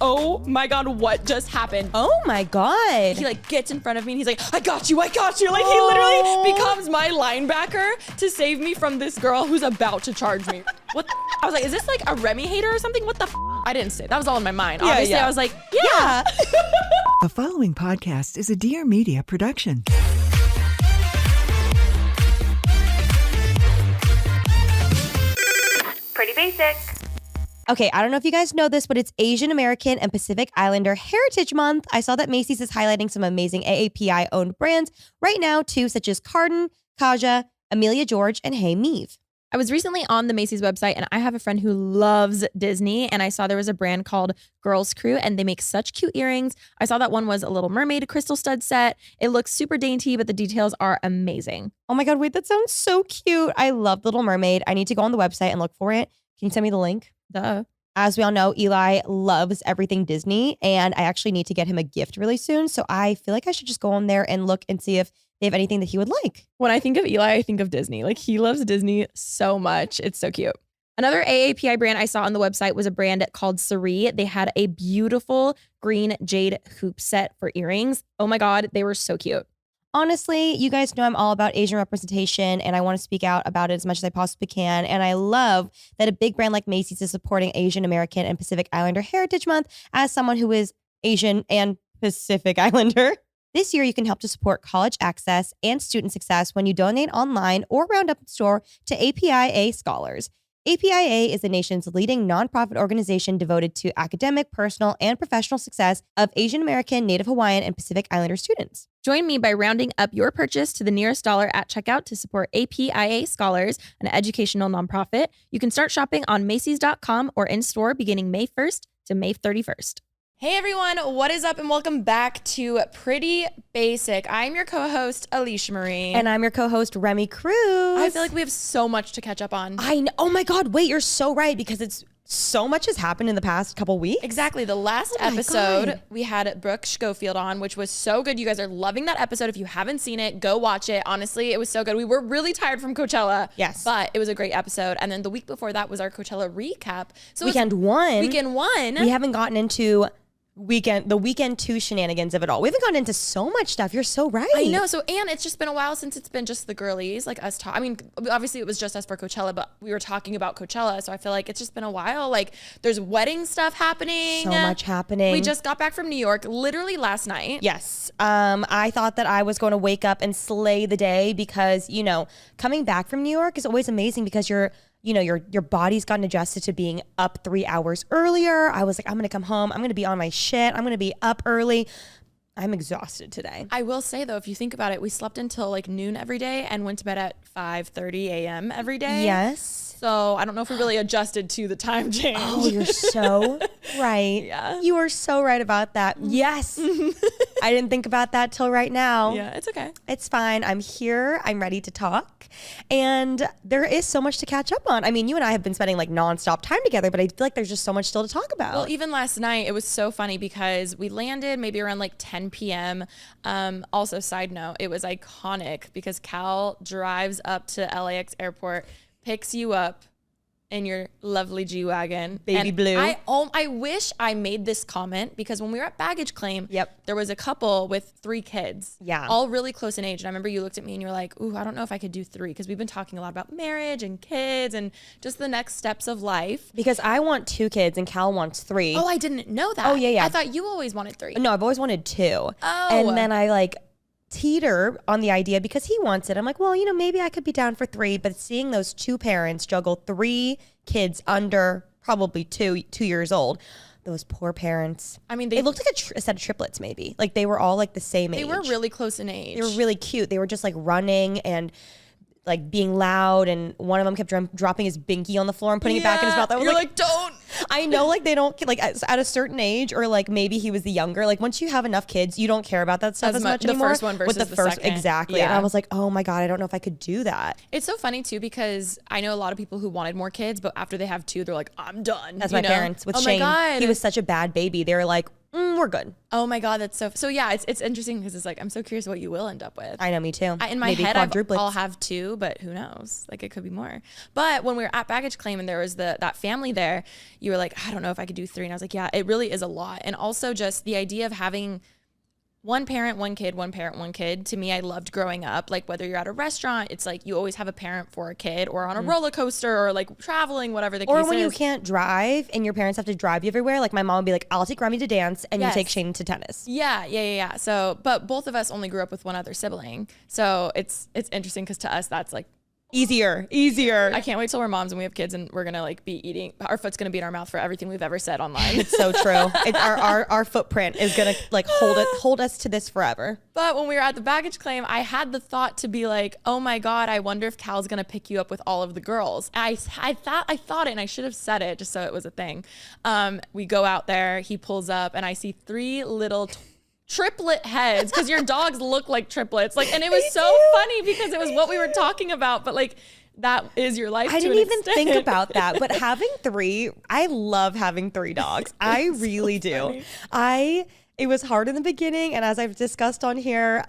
oh my God, what just happened? Oh my God. He like gets in front of me and he's like, I got you. Like he literally becomes my linebacker to save me from this girl who's about to charge me. What the I was like, is this like a Remi hater or something? What the I didn't say. That was all in my mind. Obviously, I was like, yeah. The following podcast is a Dear Media production. Pretty basic. Okay, I don't know if you guys know this, but it's Asian American and Pacific Islander Heritage Month. I saw that Macy's is highlighting some amazing AAPI owned brands right now too, such as Cardin, Kaja, Amelia George, and Hey Meave. I was recently on the Macy's website and I have a friend who loves Disney and I saw there was a brand called Girls Crew and they make such cute earrings. I saw that one was a Little Mermaid crystal stud set. It looks super dainty, but the details are amazing. Oh my God, wait, that sounds so cute. I love Little Mermaid. I need to go on the website and look for it. Can you send me the link? Duh. As we all know, Eli loves everything Disney and I actually need to get him a gift really soon. So I feel like I should just go on there and look and see if they have anything that he would like. When I think of Eli, I think of Disney. Like he loves Disney so much. It's so cute. Another AAPI brand I saw on the website was a brand called Cerie. They had a beautiful green jade hoop set for earrings. Oh my God, they were so cute. Honestly, you guys know I'm all about Asian representation and I want to speak out about it as much as I possibly can. And I love that a big brand like Macy's is supporting Asian American and Pacific Islander Heritage Month as someone who is Asian and Pacific Islander. This year, you can help to support college access and student success when you donate online or round up in store to APIA Scholars. APIA is the nation's leading nonprofit organization devoted to academic, personal, and professional success of Asian American, Native Hawaiian, and Pacific Islander students. Join me by rounding up your purchase to the nearest dollar at checkout to support APIA Scholars, an educational nonprofit. You can start shopping on Macy's.com or in-store beginning May 1st to May 31st. Hey everyone, what is up and welcome back to Pretty Basic. I'm your co-host, Alisha Marie. And I'm your co-host, Remi Cruz. I feel like we have so much to catch up on. I know. Oh my God, wait, you're so right because it's so much has happened in the past couple weeks. Exactly. The last episode, we had Brooke Schofield on, which was so good. You guys are loving that episode. If you haven't seen it, go watch it. Honestly, it was so good. We were really tired from Coachella. Yes. But it was a great episode. And then the week before that was our Coachella recap. So Weekend one. We haven't gotten into the weekend two shenanigans of it all. We haven't gotten into so much stuff. You're so right. I know. So, and it's just been a while since it's been just the girlies, like us talk. I mean, obviously it was just us for Coachella, but we were talking about Coachella. So I feel like it's just been a while. Like there's wedding stuff happening. So much happening. We just got back from New York literally last night. Yes. I thought that I was going to wake up and slay the day because, you know, coming back from New York is always amazing because your body's gotten adjusted to being up 3 hours earlier. I was like, I'm going to come home. I'm going to be on my shit. I'm going to be up early. I'm exhausted today. I will say though, if you think about it, we slept until like noon every day and went to bed at 5:30 a.m. every day. Yes. So I don't know if we really adjusted to the time change. Oh, you're so right. Yeah. You are so right about that. Yes. I didn't think about that till right now. Yeah, it's okay. It's fine. I'm here. I'm ready to talk. And there is so much to catch up on. I mean, you and I have been spending like nonstop time together, but I feel like there's just so much still to talk about. Well, even last night, it was so funny because we landed maybe around like 10 p.m. Also, side note, it was iconic because Cal drives up to LAX airport, picks you up in your lovely G-Wagon. Baby blue. I wish I made this comment because when we were at baggage claim, there was a couple with 3 kids. Yeah. All really close in age. And I remember you looked at me and you were like, ooh, I don't know if I could do 3 because we've been talking a lot about marriage and kids and just the next steps of life. Because I want 2 kids and Cal wants 3. Oh, I didn't know that. Oh, yeah. I thought you always wanted 3. No, I've always wanted 2. Oh. And then I like teeter on the idea because he wants it. I'm like, well, you know, maybe I could be down for 3, but seeing those 2 parents juggle 3 kids under probably 2 years old, those poor parents. I mean, it looked like a set of triplets maybe. Like they were all like the same age. They were really close in age. They were really cute. They were just like running and like being loud, and one of them kept dropping his binky on the floor and putting it back in his mouth. I was like, don't. I know, like they don't like at a certain age, or like maybe he was the younger. Like once you have enough kids, you don't care about that stuff as much anymore. The first one versus the second. Exactly. Yeah. And I was like, oh my God, I don't know if I could do that. It's so funny too because I know a lot of people who wanted more kids, but after they have 2, they're like, I'm done. That's my parents with Shane. My God. He was such a bad baby. They were like, we're good. Oh my God, that's so yeah, it's interesting because it's like, I'm so curious what you will end up with. I know, me too. In my head, I'll have 2, but who knows? Like, it could be more. But when we were at baggage claim and there was that family there, you were like, I don't know if I could do 3. And I was like, yeah, it really is a lot. And also just the idea of having one parent, one kid, one parent, one kid. To me, I loved growing up. Like, whether you're at a restaurant, it's like you always have a parent for a kid, or on a roller coaster, or like traveling, whatever the case is. Or when you can't drive and your parents have to drive you everywhere. Like, my mom would be like, I'll take Remi to dance and you take Shane to tennis. Yeah. So, but both of us only grew up with one other sibling. So it's interesting because to us, that's like, Easier. I can't wait till we're moms and we have kids and we're gonna like be eating. Our foot's gonna be in our mouth for everything we've ever said online. It's so true. It's our footprint is gonna like hold us to this forever. But when we were at the baggage claim, I had the thought to be like, oh my God, I wonder if Cal's gonna pick you up with all of the girls. I thought it, and I should have said it just so it was a thing. We go out there, he pulls up, and I see 3 little triplet heads, because your dogs look like triplets. Like, and it was so funny because it was what we were talking about, but like, that is your life. I didn't even think about that, but having 3, I love having 3 dogs. I really do. It was hard in the beginning, and as I've discussed on here,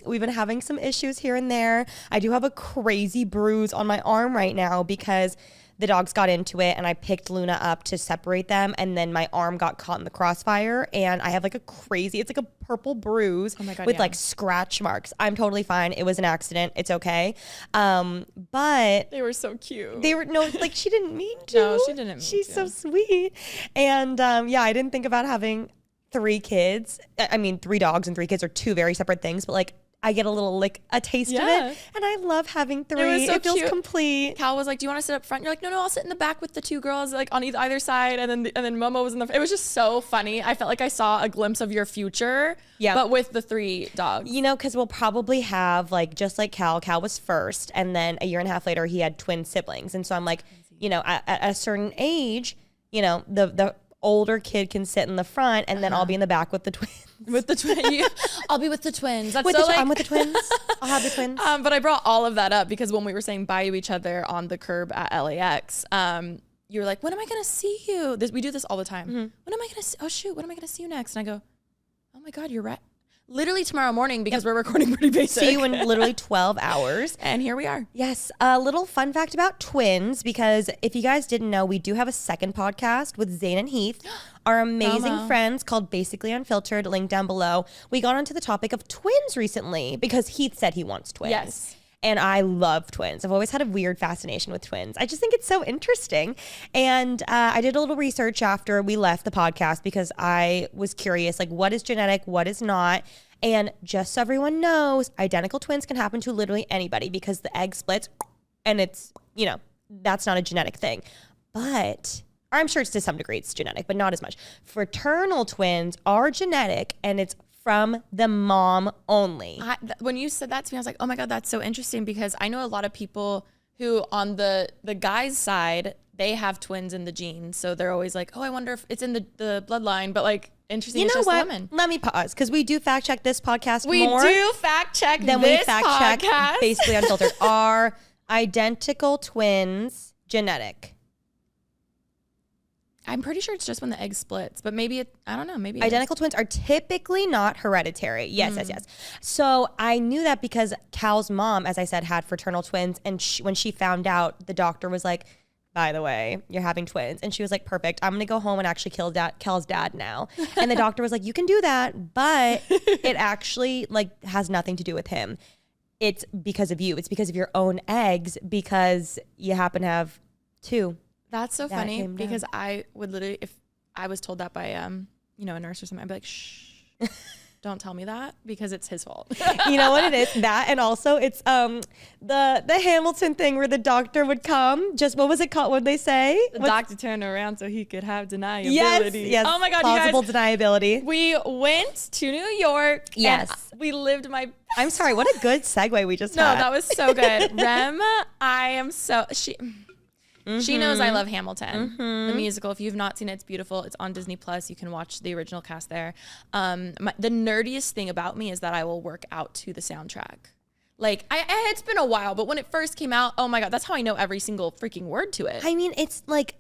we've been having some issues here and there. I do have a crazy bruise on my arm right now because the dogs got into it and I picked Luna up to separate them, and then my arm got caught in the crossfire and I have like it's like a purple bruise with like scratch marks. I'm totally fine. It was an accident. It's okay. But they were so cute. She didn't mean to. No, she didn't mean She's to. so sweet. And I didn't think about having 3 kids. I mean, 3 dogs and 3 kids are 2 very separate things, but like, I get a taste of it, and I love having 3. It feels cute. Complete. Cal was like, "Do you want to sit up front?" You're like, "No, I'll sit in the back with the 2 girls, like on either side." And then Momo was in the. It was just so funny. I felt like I saw a glimpse of your future, but with the 3 dogs. Because we'll probably have like, just like Cal. Cal was first, and then a year and a half later, he had twin siblings, and so I'm like, at a certain age, the older kid can sit in the front, and then I'll be in the back with the twins. I'll be with the twins. That's I'm with the twins. I'll have the twins. But I brought all of that up because when we were saying bye to each other on the curb at LAX, you were like, "When am I going to see you?" We do this all the time. Mm-hmm. When am I going to see? Oh shoot, when am I going to see you next? And I go, "Oh my God, you're right." Literally tomorrow morning, because we're recording Pretty Basic. See you in literally 12 hours. And here we are. Yes. A little fun fact about twins, because if you guys didn't know, we do have a second podcast with Zane and Heath, our amazing friends called Basically Unfiltered, link down below. We got onto the topic of twins recently because Heath said he wants twins. Yes. And I love twins. I've always had a weird fascination with twins. I just think it's so interesting. And I did a little research after we left the podcast because I was curious, like, what is genetic, what is not? And just so everyone knows, identical twins can happen to literally anybody because the egg splits and it's, that's not a genetic thing. But I'm sure it's to some degree it's genetic, but not as much. Fraternal twins are genetic, and it's from the mom only. When you said that to me, I was like, oh my God, that's so interesting, because I know a lot of people who on the guy's side, they have twins in the genes. So they're always like, oh, I wonder if it's in the bloodline. But like, interesting, you it's know just what? the women. Let me pause, because we do fact check this podcast we more. We do fact check than this we fact podcast. check Basically Unfiltered. Are identical twins genetic? I'm pretty sure it's just when the egg splits, but maybe I don't know. Maybe identical twins are typically not hereditary. Yes. So I knew that because Cal's mom, as I said, had fraternal twins, and when she found out, the doctor was like, "By the way, you're having twins," and she was like, "Perfect. I'm gonna go home and actually kill Cal's dad now." And the doctor was like, "You can do that, but it actually like has nothing to do with him. It's because of you. It's because of your own eggs, because you happen to have 2." That's so funny, because I would literally, if I was told that by a nurse or something, I'd be like, "Shh, don't tell me that, because it's his fault." You know what it is? That, and also it's the Hamilton thing where the doctor would come. Just what was it called? What did they say? The doctor turned around so he could have deniability. Yes. Oh my God, plausible you guys, deniability. We went to New York. Yes. And we lived my. I'm sorry. What a good segue we just had. No, that was so good. Rem, I am so She knows I love Hamilton, the musical. If you've not seen it, it's beautiful. It's on Disney Plus. You can watch the original cast there. The nerdiest thing about me is that I will work out to the soundtrack. Like, it's been a while, but when it first came out, oh my God, that's how I know every single freaking word to it. I mean, it's like,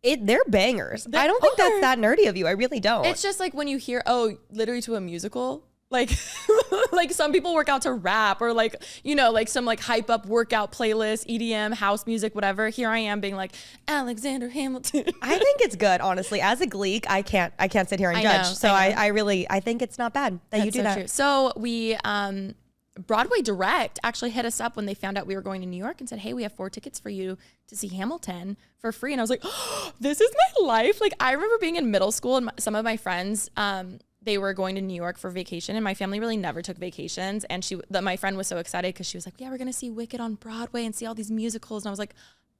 they're bangers. They I don't think that's are. that nerdy of you. I really don't. It's just like when you hear, literally to a musical, like, like some people work out to rap or like, like some like hype up workout playlist, EDM, house music, whatever. Here I am being like Alexander Hamilton. I think it's good, honestly. As a Gleek, I can't sit here and judge. So I think it's not bad that you do that. True. So we, Broadway Direct actually hit us up when they found out we were going to New York and said, hey, we have 4 tickets for you to see Hamilton for free. And I was like, oh, this is my life. Like, I remember being in middle school and some of my friends, they were going to New York for vacation, and my family really never took vacations. And my friend was so excited because she was like, yeah, we're going to see Wicked on Broadway and see all these musicals. And I was like,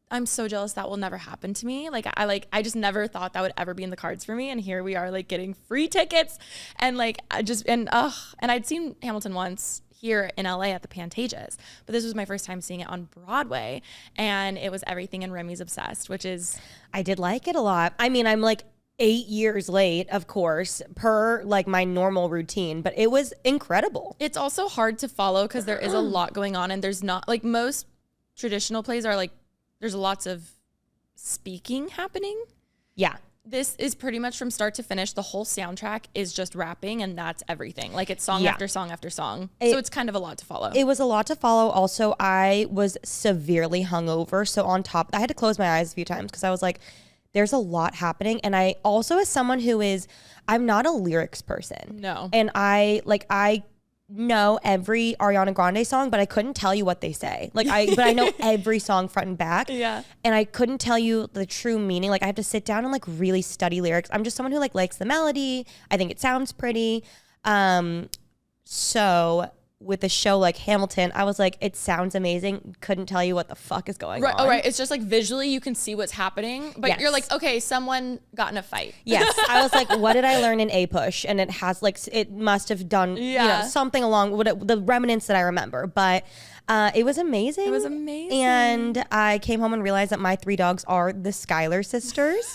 I'm so jealous. That will never happen to me. Like, I just never thought that would ever be in the cards for me. And here we are, like, getting free tickets. And like, and I'd seen Hamilton once here in LA at the Pantages, but this was my first time seeing it on Broadway, and it was everything in Remi's Obsessed, which is, I did like it a lot. I mean, I'm like 8 years late, of course, per like my normal routine, but it was incredible. It's also hard to follow because there is a lot going on, and there's not, like, most traditional plays are like, there's lots of speaking happening. Yeah. This is pretty much from start to finish. The whole soundtrack is just rapping, and that's everything. Like, it's song after song after song. So it's kind of a lot to follow. It was a lot to follow. Also, I was severely hungover. So on top, I had to close my eyes a few times because I was like, there's a lot happening. And I also, as someone who I'm not a lyrics person. No. And I know every Ariana Grande song, but I couldn't tell you what they say. But I know every song front and back. Yeah. And I couldn't tell you the true meaning. Like, I have to sit down and like really study lyrics. I'm just someone who like likes the melody. I think it sounds pretty. So with a show like Hamilton, I was like, it sounds amazing. Couldn't tell you what the fuck is going on. Oh, right. It's just like visually you can see what's happening, but you're like, okay, someone got in a fight. Yes. I was like, what did I learn in A-Push? And it has like, it must have done something along with the remnants that I remember. But it was amazing. It was amazing. And I came home and realized that my 3 dogs are the Schuyler sisters.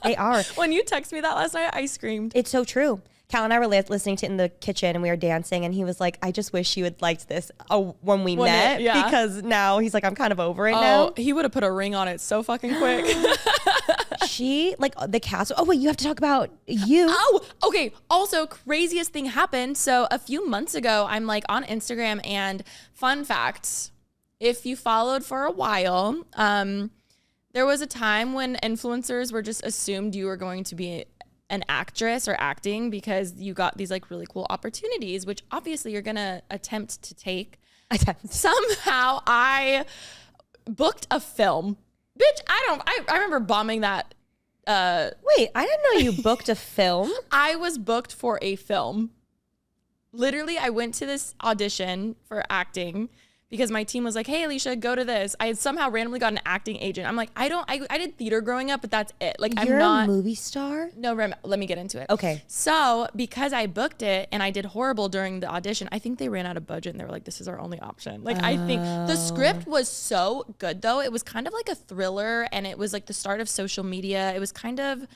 They are. When you texted me that last night, I screamed. It's so true. Cal and I were listening to it in the kitchen, and we were dancing, and he was like, I just wish you had liked this when we met, because now he's like, I'm kind of over it now. He would have put a ring on it so fucking quick. She, like, the cast. Oh, wait, you have to talk about you. Oh, okay. Also, craziest thing happened. So a few months ago, I'm like on Instagram, and fun fact, if you followed for a while, there was a time when influencers were just assumed you were going to be an actress or acting because you got these like really cool opportunities, which obviously you're gonna attempt to take. Somehow I booked a film. Bitch, I remember bombing that. Wait, I didn't know you booked a film. I was booked for a film. Literally, I went to this audition for acting because my team was like, hey, Alisha, go to this. I had somehow randomly got an acting agent. I'm like, I did theater growing up, but that's it. Like, You're I'm not a movie star? No, Rem, let me get into it. Okay. So because I booked it and I did horrible during the audition, I think they ran out of budget and they were like, this is our only option. Like, I think the script was so good though. It was kind of like a thriller, and it was like the start of social media. It was kind of,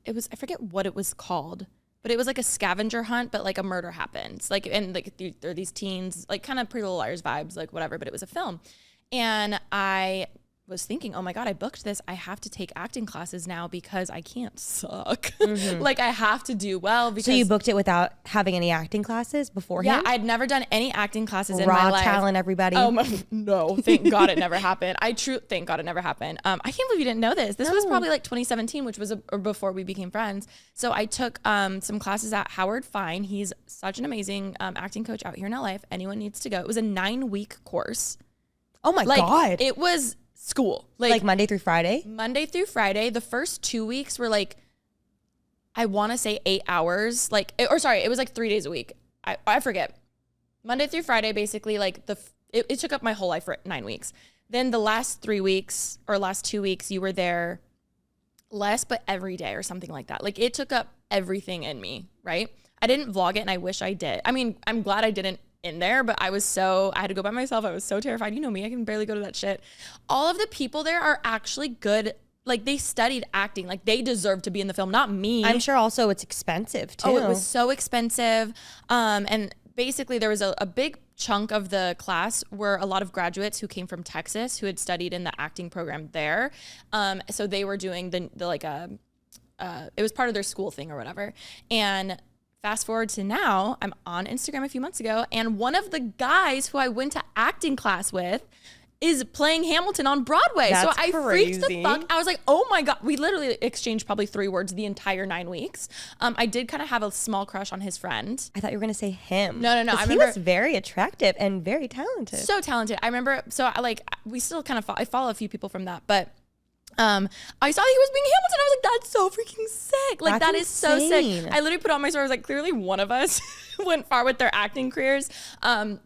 I forget what it was called, but it was like a scavenger hunt, but like a murder happens. Like, and like there are these teens, like kind of Pretty Little Liars vibes, like whatever, but it was a film. And I was thinking, oh my God, I booked this. I have to take acting classes now because I can't suck. Mm-hmm. Like, I have to do well. Because, so you booked it without having any acting classes beforehand? Yeah, I'd never done any acting classes in my life. Raw talent, everybody. No, thank God it never happened. Thank God it never happened. I can't believe you didn't know this. This was probably like 2017, which was or before we became friends. So I took some classes at Howard Fine. He's such an amazing acting coach out here in LA. If anyone needs to go. It was a 9-week course. Oh my God. It was school. Like Monday through Friday? Monday through Friday. The first 2 weeks were like, I want to say 8 hours. It was like 3 days a week. I forget. Monday through Friday, basically, like it took up my whole life for 9 weeks. Then the last 3 weeks or last 2 weeks, you were there less, but every day or something like that. Like, it took up everything in me, right? I didn't vlog it, and I wish I did. I mean, I'm glad I didn't in there, but I had to go by myself. I was so terrified. You know me, I can barely go to that shit. All of the people there are actually good. Like, they studied acting. Like, they deserve to be in the film, not me. I'm sure also it's expensive too. Oh, it was so expensive. And basically there was a big chunk of the class were a lot of graduates who came from Texas who had studied in the acting program there. So they were doing the it was part of their school thing or whatever. And fast forward to now, I'm on Instagram a few months ago, and one of the guys who I went to acting class with is playing Hamilton on Broadway. That's so I crazy. freaked the fuck. I was like, oh my God. We literally exchanged probably 3 words the entire 9 weeks. I did kind of have a small crush on his friend. I thought you were going to say him. No. I He remember was very attractive and very talented. so talented. I remember, so we still kind of, I follow a few people from that, but I saw he was being Hamilton. I was like, that's so freaking sick. Like, That's that is so insane. sick. I literally put on my story. I was like, clearly one of us went far with their acting careers.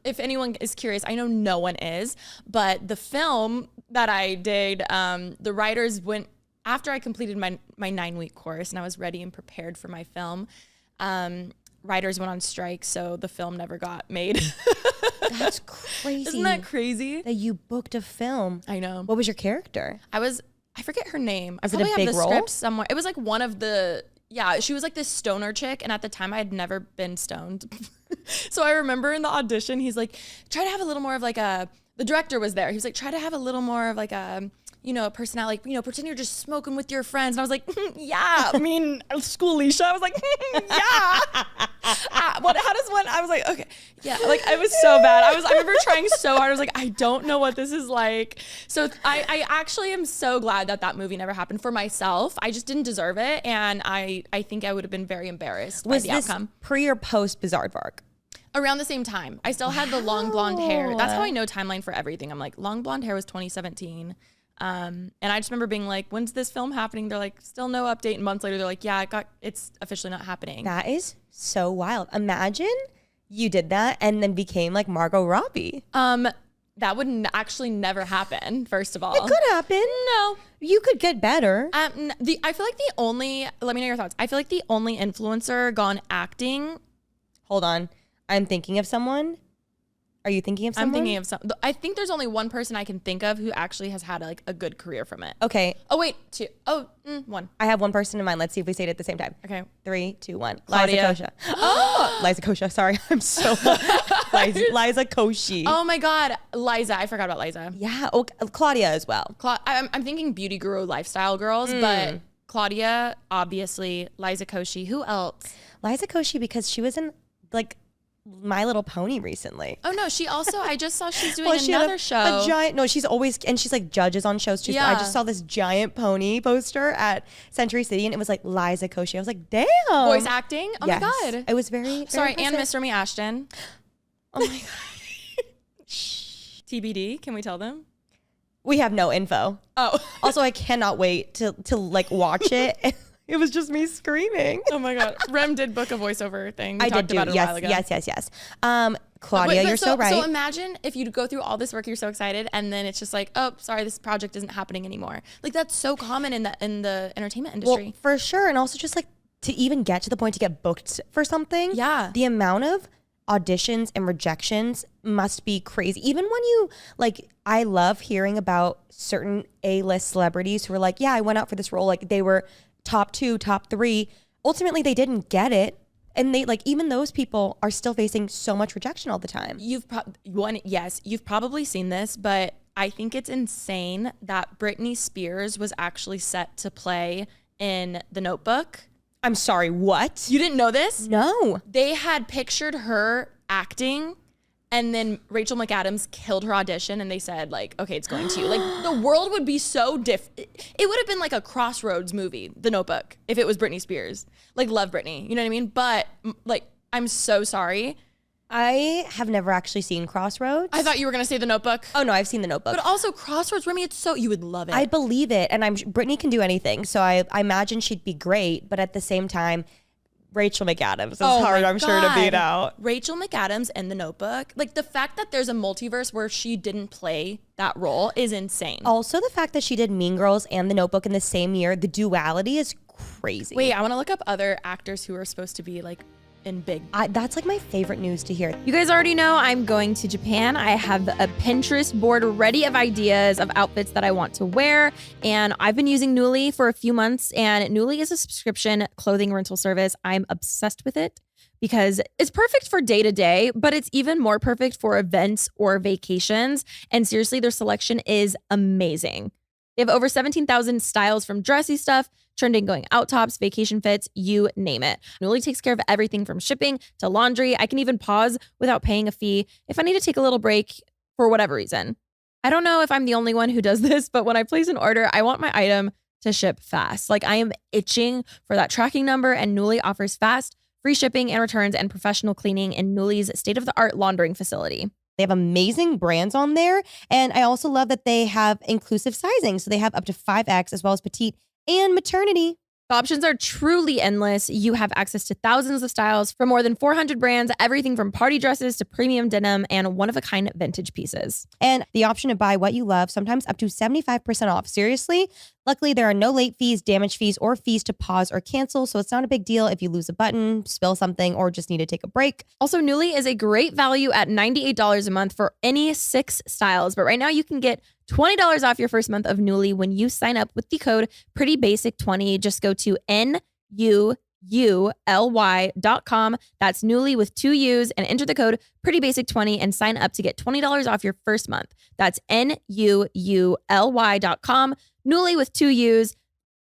If anyone is curious, I know no one is, but the film that I did, the writers went, after I completed my 9-week course and I was ready and prepared for my film, writers went on strike, so the film never got made. That's crazy. Isn't that crazy? That you booked a film. I know. What was your character? I forget her name. Was I it a probably have big the role? script somewhere. It was like one of the, yeah, she was like this stoner chick. And at the time I had never been stoned. So I remember in the audition, he's like, try to have a little more of like the director was there. He was like, try to have a little more of like a personality, pretend you're just smoking with your friends. And I was like, yeah, I mean, school Alisha. I was like, yeah. How does one, I was like, okay. Yeah. Like, it was so bad. I remember trying so hard. I was like, I don't know what this is like. So I actually am so glad that movie never happened for myself. I just didn't deserve it. And I think I would have been very embarrassed by the outcome. Pre or post Bizarre Vark? Around the same time. I still had the long blonde hair. That's how I know timeline for everything. I'm like, long blonde hair was 2017. And I just remember being like, when's this film happening? They're like, still no update. And months later, they're like, yeah, it's officially not happening. That is so wild. Imagine you did that and then became like Margot Robbie. That would actually never happen, first of all. It could happen. No. You could get better. I feel like let me know your thoughts. I feel like the only influencer gone acting. Hold on. I'm thinking of someone. Are you thinking of someone? I'm thinking of some. I think there's only one person I can think of who actually has had like a good career from it. Okay. Oh, wait. 2. Oh, 1. I have one person in mind. Let's see if we say it at the same time. Okay. 3, 2, 1. Claudia. Liza Kosha. Oh, Liza Kosha. Sorry. I'm so Liza Koshy. Oh my God. Liza. I forgot about Liza. Yeah. Oh, Claudia as well. I'm thinking beauty guru lifestyle girls, but Claudia, obviously. Liza Koshy. Who else? Liza Koshy, because she was in like My Little Pony recently. Oh no, she also, I just saw she's doing another show. A giant, no, she's always, and she's like judges on shows too. Yeah. I just saw this giant pony poster at Century City and it was like Liza Koshy. I was like, damn. Voice acting? Oh Yes. my God. It was very Sorry, very and impressive. Miss Remi Ashton. Oh my God. TBD, can we tell them? We have no info. Oh. Also, I cannot wait to like watch it. It was just me screaming. Oh my God. Rem did book a voiceover thing. We I talked did do about it a while ago. yes. Claudia, But you're so right. So imagine if you go through all this work, you're so excited, and then it's just like, oh, sorry, this project isn't happening anymore. Like that's so common in the entertainment industry. Well, for sure. And also just like to even get to the point to get booked for something. Yeah. The amount of auditions and rejections must be crazy. Even when you like, I love hearing about certain A-list celebrities who are like, yeah, I went out for this role. Like they were top 2, top 3. Ultimately, they didn't get it. And they like, even those people are still facing so much rejection all the time. You've probably seen this, but I think it's insane that Britney Spears was actually set to play in The Notebook. I'm sorry, what? You didn't know this? No. They had pictured her acting, and then Rachel McAdams killed her audition, and they said, like, okay, it's going to you. Like, the world would be so different. It would have been like a Crossroads movie, The Notebook, if it was Britney Spears. Like, love Britney, you know what I mean? But, like, I'm so sorry. I have never actually seen Crossroads. I thought you were going to say The Notebook. Oh, no, I've seen The Notebook. But also Crossroads, Remi, you would love it. I believe it. And Britney can do anything. So I imagine she'd be great. But at the same time, Rachel McAdams is hard, I'm sure, to beat out. Rachel McAdams in The Notebook. Like, the fact that there's a multiverse where she didn't play that role is insane. Also, the fact that she did Mean Girls and The Notebook in the same year, the duality is crazy. Wait, I want to look up other actors who are supposed to be, like, in big. That's like my favorite news to hear. You guys already know I'm going to Japan. I have a Pinterest board ready of ideas of outfits that I want to wear. And I've been using Nuuly for a few months. And Nuuly is a subscription clothing rental service. I'm obsessed with it because it's perfect for day to day, but it's even more perfect for events or vacations. And seriously, their selection is amazing. They have over 17,000 styles from dressy stuff, trending going out tops, vacation fits, you name it. Nuuly takes care of everything from shipping to laundry. I can even pause without paying a fee if I need to take a little break for whatever reason. I don't know if I'm the only one who does this, but when I place an order, I want my item to ship fast. Like, I am itching for that tracking number, and Nuuly offers fast, free shipping and returns and professional cleaning in Nuuly's state-of-the-art laundering facility. They have amazing brands on there. And I also love that they have inclusive sizing. So they have up to 5X as well as petite and maternity. The options are truly endless. You have access to thousands of styles from more than 400 brands, everything from party dresses to premium denim and one-of-a-kind vintage pieces. And the option to buy what you love, sometimes up to 75% off. Seriously? Luckily, there are no late fees, damage fees, or fees to pause or cancel, so it's not a big deal if you lose a button, spill something, or just need to take a break. Also, Nuuly is a great value at $98 a month for any 6 styles, but right now you can get $20 off your first month of Nuuly when you sign up with the code PrettyBasic20. Just go to NUULY.com. That's Nuuly with 2 U's, and enter the code PrettyBasic20 and sign up to get $20 off your first month. That's NUULY.com. Nuuly with 2 U's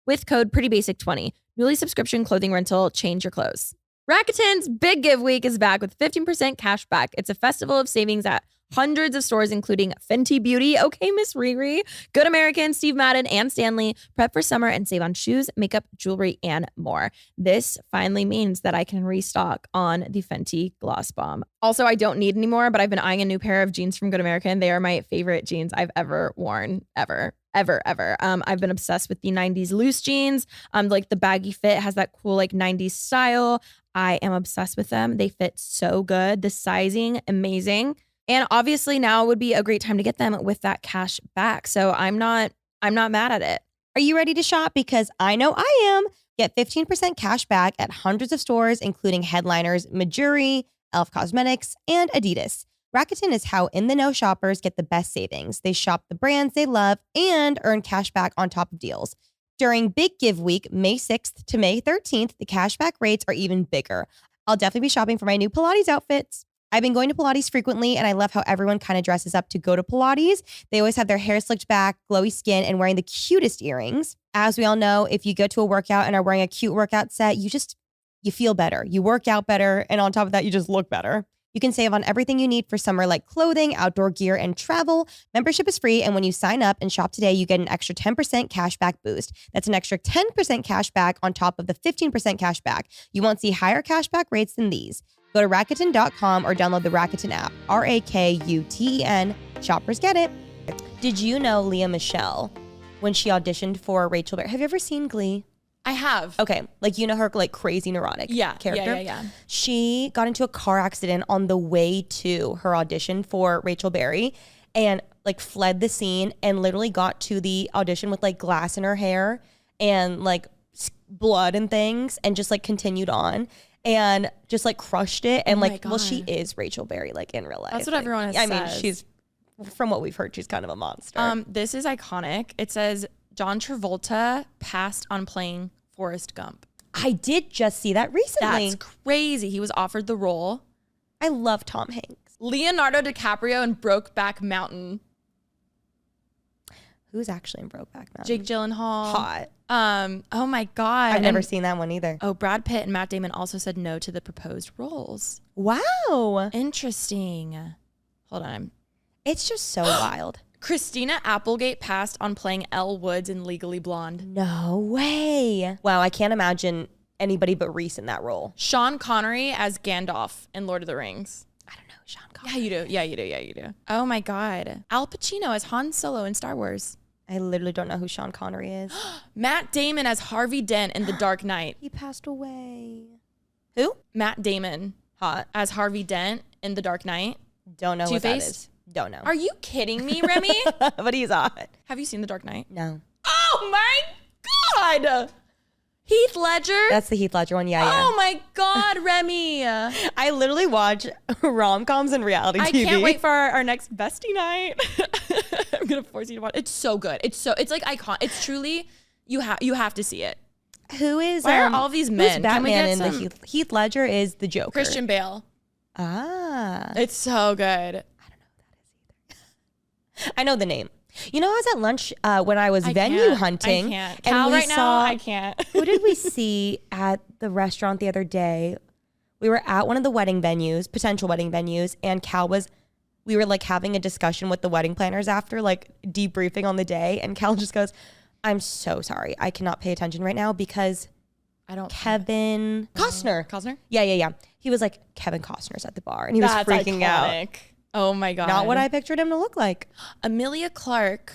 with code PrettyBasic20. Nuuly subscription clothing rental. Change your clothes. Rakuten's Big Give Week is back with 15% cash back. It's a festival of savings at hundreds of stores, including Fenty Beauty, Okay Miss Riri, Good American, Steve Madden, and Stanley. Prep for summer and save on shoes, makeup, jewelry, and more. This finally means that I can restock on the Fenty Gloss Bomb. Also, I don't need any more, but I've been eyeing a new pair of jeans from Good American. They are my favorite jeans I've ever worn, ever. I've been obsessed with the 90s loose jeans. Like the baggy fit has that cool like 90s style. I am obsessed with them. They fit so good. The sizing, amazing. And obviously now would be a great time to get them with that cash back. So I'm not mad at it. Are you ready to shop? Because I know I am. Get 15% cash back at hundreds of stores, including headliners Majuri, Elf Cosmetics, and Adidas. Rakuten is how in-the-know shoppers get the best savings. They shop the brands they love and earn cash back on top of deals. During Big Give Week, May 6th to May 13th, the cashback rates are even bigger. I'll definitely be shopping for my new Pilates outfits. I've been going to Pilates frequently, and I love how everyone kind of dresses up to go to Pilates. They always have their hair slicked back, glowy skin, and wearing the cutest earrings. As we all know, if you go to a workout and are wearing a cute workout set, you feel better. You work out better, and on top of that, you just look better. You can save on everything you need for summer, like clothing, outdoor gear, and travel. Membership is free, and when you sign up and shop today, you get an extra 10% cash back boost. That's an extra 10% cash back on top of the 15% cash back. You won't see higher cash back rates than these. Go to Rakuten.com or download the Rakuten app. Rakuten. Shoppers get it. Did you know Lea Michele, when she auditioned for Rachel Berry? Have you ever seen Glee? I have. Okay, like you know her like crazy neurotic character? Yeah. She got into a car accident on the way to her audition for Rachel Berry and like fled the scene and literally got to the audition with like glass in her hair and like blood and things and just like continued on and just like crushed it. And well, she is Rachel Berry like in real life. That's what everyone has said. I mean, she's, from what we've heard, she's kind of a monster. This is iconic. It says John Travolta passed on playing Forrest Gump. I did just see that recently. That's crazy. He was offered the role. I love Tom Hanks. Leonardo DiCaprio in Brokeback Mountain. Who's actually in Brokeback Mountain? Jake Gyllenhaal. Hot. Oh my God. I've never seen that one either. Oh, Brad Pitt and Matt Damon also said no to the proposed roles. Wow. Interesting. Hold on. It's just so wild. Christina Applegate passed on playing Elle Woods in Legally Blonde. No way. Wow, I can't imagine anybody but Reese in that role. Sean Connery as Gandalf in Lord of the Rings. I don't know Sean Connery. Yeah, you do. Oh my God. Al Pacino as Han Solo in Star Wars. I literally don't know who Sean Connery is. Matt Damon as Harvey Dent in The Dark Knight. He passed away. Who? Matt Damon. Hot. As Harvey Dent in The Dark Knight. Don't know what that Two-Faced? is. Don't know. Are you kidding me, Remi? But he's hot. Have you seen The Dark Knight? No. Oh my God. Heath Ledger? That's the Heath Ledger one. Yeah. Oh my God, Remi. I literally watch rom-coms and reality TV. I can't wait for our next bestie night. I'm going to force you to watch. It's so good. It's like iconic. It's truly, you have to see it. Who is Why are all these men? Who's Batman in some... the Heath Ledger is the Joker. Christian Bale. Ah. It's so good. I don't know who that is either. I know the name. You know, I was at lunch when I was venue hunting. I can't. Cal right now, I can't. Who did we see at the restaurant the other day? We were at one of the wedding venues, potential wedding venues, and we were like having a discussion with the wedding planners after, like debriefing on the day. And Cal just goes, I'm so sorry. I cannot pay attention right now because Kevin Costner? Yeah. He was like, Kevin Costner's at the bar. And he was freaking out. Oh my God. Not what I pictured him to look like. Emilia Clarke,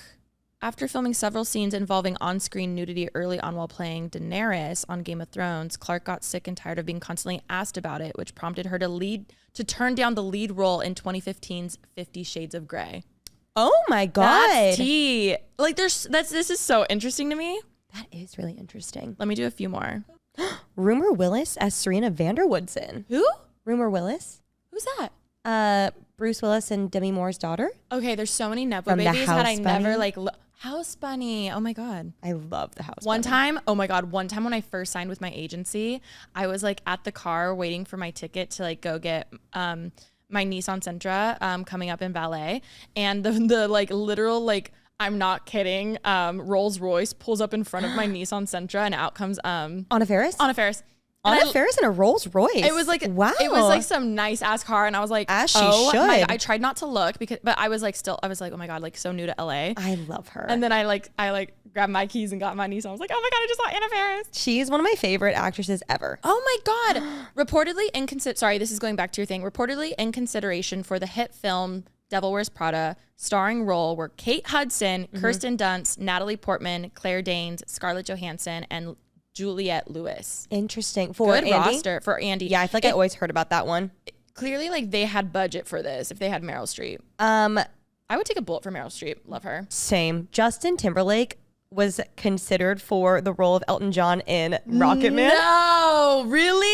after filming several scenes involving on-screen nudity early on while playing Daenerys on Game of Thrones, Clarke got sick and tired of being constantly asked about it, which prompted her to turn down the lead role in 2015's 50 Shades of Grey. Oh my God. That's tea. Like this is so interesting to me. That is really interesting. Let me do a few more. Rumor Willis as Serena Vanderwoodson. Who? Rumor Willis. Who's that? Bruce Willis and Demi Moore's daughter. Okay, there's so many Nepo babies that I never like. House Bunny. Oh my God. I love the House One Bunny. One time when I first signed with my agency, I was like at the car waiting for my ticket to like go get my Nissan Sentra coming up in valet. And the like literal like, I'm not kidding, Rolls Royce pulls up in front of my Nissan Sentra and out comes Anna Faris? Anna Faris. Anna Faris in a Rolls Royce. It was like, wow. It was like some nice ass car. And I was like, as she should. should. I tried not to look but I was like, oh my God, like so new to LA. I love her. And then I grabbed my keys and got my Nissan. I was like, oh my God, I just saw Anna Faris. She's one of my favorite actresses ever. Oh my God. Reportedly sorry, this is going back to your thing. Reportedly in consideration for the hit film Devil Wears Prada, starring role were Kate Hudson, Kirsten Dunst, Natalie Portman, Claire Danes, Scarlett Johansson, and Juliette Lewis. Interesting. For Good Andy? roster for Andy. Yeah, I feel like I always heard about that one. Clearly, like they had budget for this. If they had Meryl Streep, I would take a bullet for Meryl Streep. Love her. Same. Justin Timberlake was considered for the role of Elton John in Rocket Man. No, really?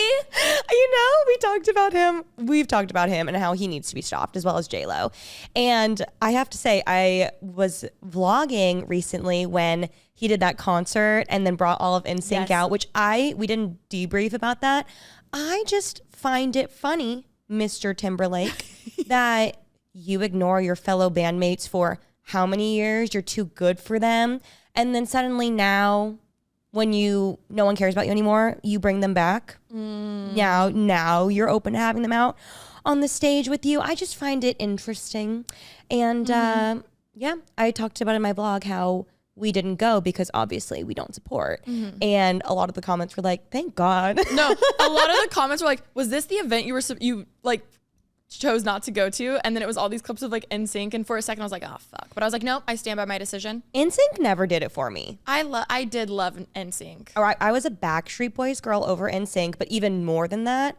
You know, we talked about him. We've talked about him and how he needs to be stopped, as well as J-Lo. And I have to say, I was vlogging recently when he did that concert and then brought all of NSYNC out, which we didn't debrief about that. I just find it funny, Mr. Timberlake, that you ignore your fellow bandmates for how many years? You're too good for them. And then suddenly now, when no one cares about you anymore, you bring them back. Now you're open to having them out on the stage with you. I just find it interesting. And I talked about in my vlog how we didn't go because obviously we don't support. And a lot of the comments were like, thank God. No, a lot of the comments were like, was this the event you chose not to go to? And then it was all these clips of like NSYNC, and for a second I was like, oh fuck, but I was like, nope, I stand by my decision. NSYNC never did it for me. I did love NSYNC. All right, I was a Backstreet Boys girl over NSYNC, but even more than that,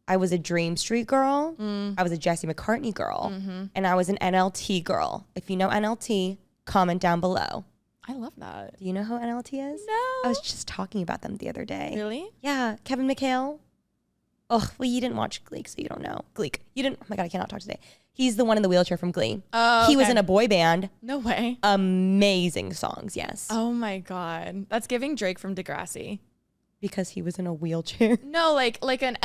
I was a Dream Street girl. I was a Jesse McCartney girl, and I was an NLT girl. If you know NLT, comment down below. I love that. Do you know who NLT is? No. I was just talking about them the other day. Really? Yeah, Kevin McHale. Oh, well, you didn't watch Glee, so you don't know. Glee. You didn't. Oh my God, I cannot talk today. He's the one in the wheelchair from Glee. Oh, He was in a boy band. No way. Amazing songs, yes. Oh my God. That's giving Drake from Degrassi. Because he was in a wheelchair. No, like an...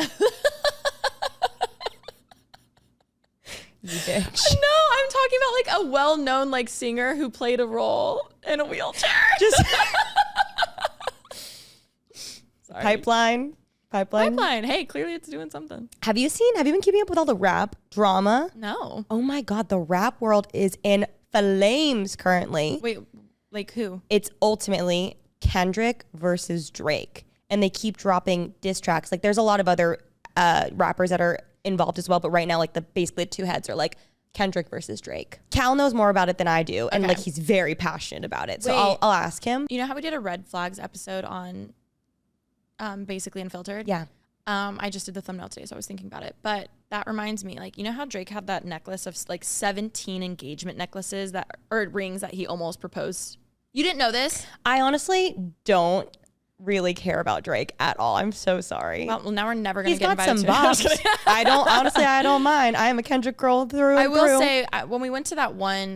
You bitch. No, I'm talking about like a well-known like singer who played a role in a wheelchair. Just Sorry. Pipeline. Hey, clearly it's doing something. Have you been keeping up with all the rap drama? No. Oh my God, the rap world is in flames currently. Wait, like who? It's ultimately Kendrick versus Drake. And they keep dropping diss tracks. Like there's a lot of other rappers that are involved as well, but right now like basically the two heads are like Kendrick versus Drake. Cal knows more about it than I do, and like he's very passionate about it. So I'll ask him. You know how we did a red flags episode on Basically Unfiltered? Yeah. I just did the thumbnail today, so I was thinking about it. But that reminds me, like, you know how Drake had that necklace of like 17 engagement necklaces or rings that he almost proposed? You didn't know this? I honestly don't really care about Drake at all. I'm so sorry. Well, now we're never going to He's get got invited some to bops. I don't mind. I am a Kendrick girl through and I will through. say, when we went to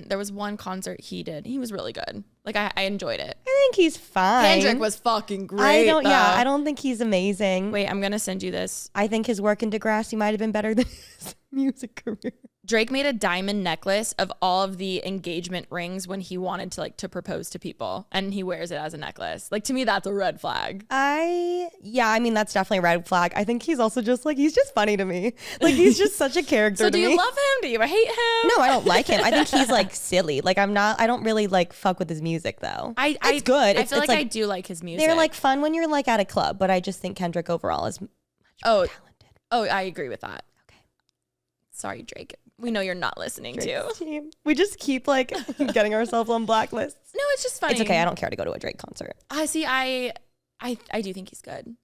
there was one concert he did. He was really good. Like I enjoyed it. I think he's fine. Kendrick was fucking great. I don't think he's amazing. Wait, I'm gonna send you this. I think his work in Degrassi might have been better than his music career. Drake made a diamond necklace of all of the engagement rings when he wanted to propose to people, and he wears it as a necklace. Like, to me, that's a red flag. I mean, that's definitely a red flag. I think he's also just like, he's just funny to me. Like, he's just such a character So to me. do you love him? Do you hate him? No, I don't like him. I think he's like silly. Like, I don't really like fuck with his music though. It's good. I feel like like, I do like his music. they're like fun when you're like at a club, but I just think Kendrick overall is much more talented. Oh, I agree with that. Okay. Sorry, Drake. We know you're not listening Drake's to. team. We just keep like getting ourselves on blacklists. No, it's just funny. It's okay. I don't care to go to a Drake concert. I see. I do think he's good.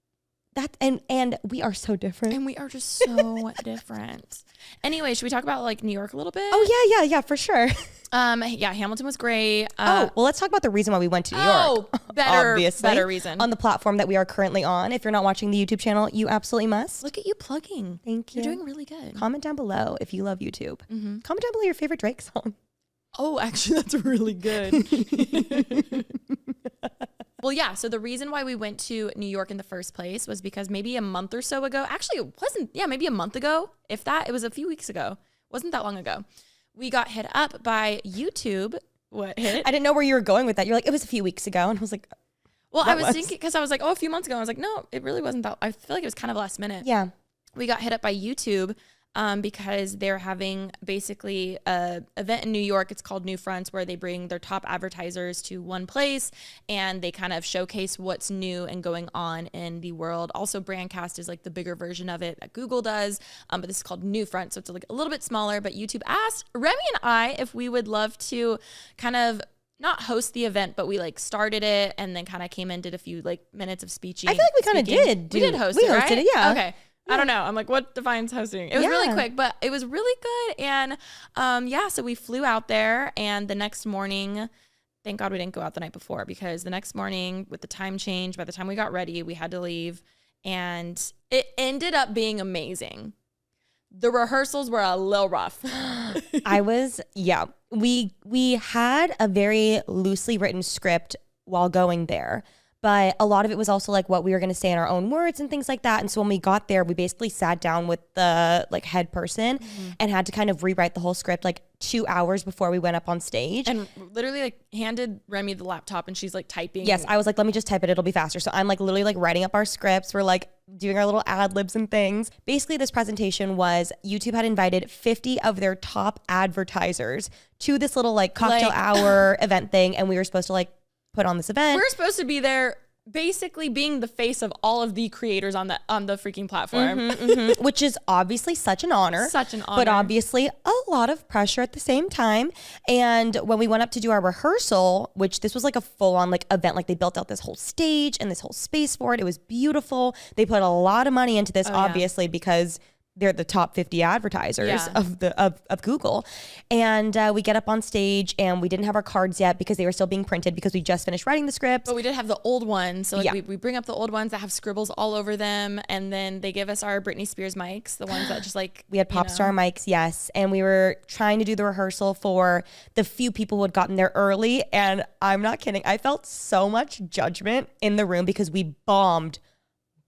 That and we are so different. And we are just so different. Anyway, should we talk about like New York a little bit? Oh yeah, for sure. Yeah, Hamilton was great. Well, let's talk about the reason why we went to New York. Better reason. On the platform that we are currently on. If you're not watching the YouTube channel, you absolutely must. Look at you plugging. Thank you. You're doing really good. Comment down below if you love YouTube. Mm-hmm. Comment down below your favorite Drake song. Oh, actually, that's really good. Well, yeah. So the reason why we went to New York in the first place was because maybe a month or so ago, actually it wasn't, maybe a month ago, if that, it was a few weeks ago. Wasn't that long ago. We got hit up by YouTube. What hit? I didn't know where you were going with that. You're like, it was a few weeks ago. And I was like, well, I was thinking, because I was like, a few months ago. I was like, no, it really wasn't that. I feel like it was kind of last minute. Yeah. We got hit up by YouTube because they're having basically an event in New York. It's called New Fronts, where they bring their top advertisers to one place and they kind of showcase what's new and going on in the world. Also, Brandcast is like the bigger version of it that Google does, but this is called New Fronts, so it's like a little bit smaller. But YouTube asked Remi and I if we would love to kind of not host the event, but we like started it and then kind of came in, did a few like minutes of speeching. I feel like we kind of did. We did host it, right? We hosted it, yeah. Okay. I don't know. I'm like, what defines hosting? It was really quick, but it was really good. And so we flew out there, and the next morning, thank God we didn't go out the night before, because the next morning with the time change, by the time we got ready, we had to leave, and it ended up being amazing. The rehearsals were a little rough. We had a very loosely written script while going there. But a lot of it was also like what we were going to say in our own words and things like that. And so when we got there, we basically sat down with the like head person and had to kind of rewrite the whole script like 2 hours before we went up on stage. And literally like handed Remi the laptop and she's like typing. Yes, I was like, let me just type it. It'll be faster. So I'm like literally like writing up our scripts. We're like doing our little ad libs and things. Basically, this presentation was YouTube had invited 50 of their top advertisers to this little like cocktail hour event thing. And we were supposed to like put on this event. We're supposed to be there basically being the face of all of the creators on the freaking platform. Which is obviously such an honor. But obviously a lot of pressure at the same time. And when we went up to do our rehearsal, which this was like a full-on like event, like they built out this whole stage and this whole space for it. It was beautiful. They put a lot of money into this, obviously, because they're the top 50 advertisers of Google. And we get up on stage and we didn't have our cards yet because they were still being printed because we just finished writing the script. But we did have the old ones. So like we bring up the old ones that have scribbles all over them. And then they give us our Britney Spears mics, the ones that just like... We had pop star mics, yes. And we were trying to do the rehearsal for the few people who had gotten there early. And I'm not kidding. I felt so much judgment in the room because we bombed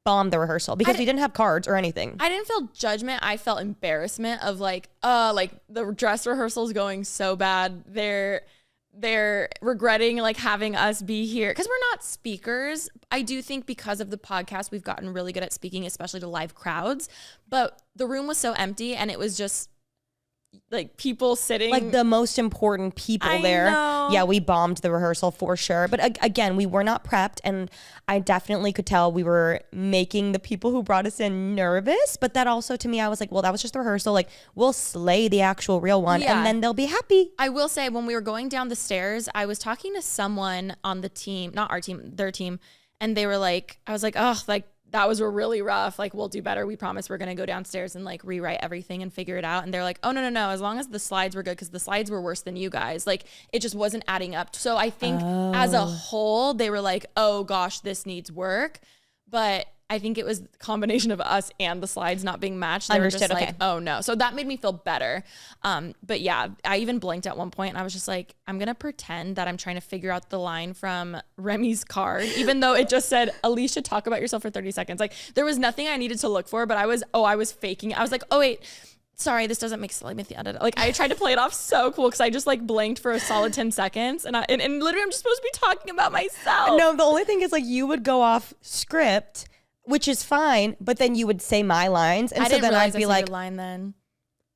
the rehearsal because we didn't have cards or anything. I didn't feel judgment. I felt embarrassment of like the dress rehearsal's going so bad. They're regretting like having us be here because we're not speakers. I do think because of the podcast, we've gotten really good at speaking, especially to live crowds. But the room was so empty and it was just like people sitting, like the most important people there. Yeah, we bombed the rehearsal for sure. But again, we were not prepped, and I definitely could tell we were making the people who brought us in nervous. But that also, to me, I was like, well, that was just the rehearsal. Like, we'll slay the actual real one, and then they'll be happy. I will say, when we were going down the stairs, I was talking to someone on the team, not our team, their team, and they were like, I was like, oh, like, that was really rough. Like, we'll do better. We promise we're going to go downstairs and like rewrite everything and figure it out. And they're like, oh, no. As long as the slides were good, because the slides were worse than you guys. Like, it just wasn't adding up. So I think as a whole, they were like, oh gosh, this needs work. But I think it was a combination of us and the slides not being matched. They Understood, were just okay. like, oh no. So that made me feel better. But yeah, I even blinked at one point and I was just like, I'm going to pretend that I'm trying to figure out the line from Remi's card, even though it just said, Alisha, talk about yourself for 30 seconds. Like there was nothing I needed to look for, but I was faking it. I was like, oh wait, sorry, this doesn't make sense. Like I tried to play it off so cool because I just like blinked for a solid 10 seconds and literally I'm just supposed to be talking about myself. No, the only thing is like you would go off script, which is fine, but then you would say my lines. And I so didn't then realize I'd be I said like, your line then.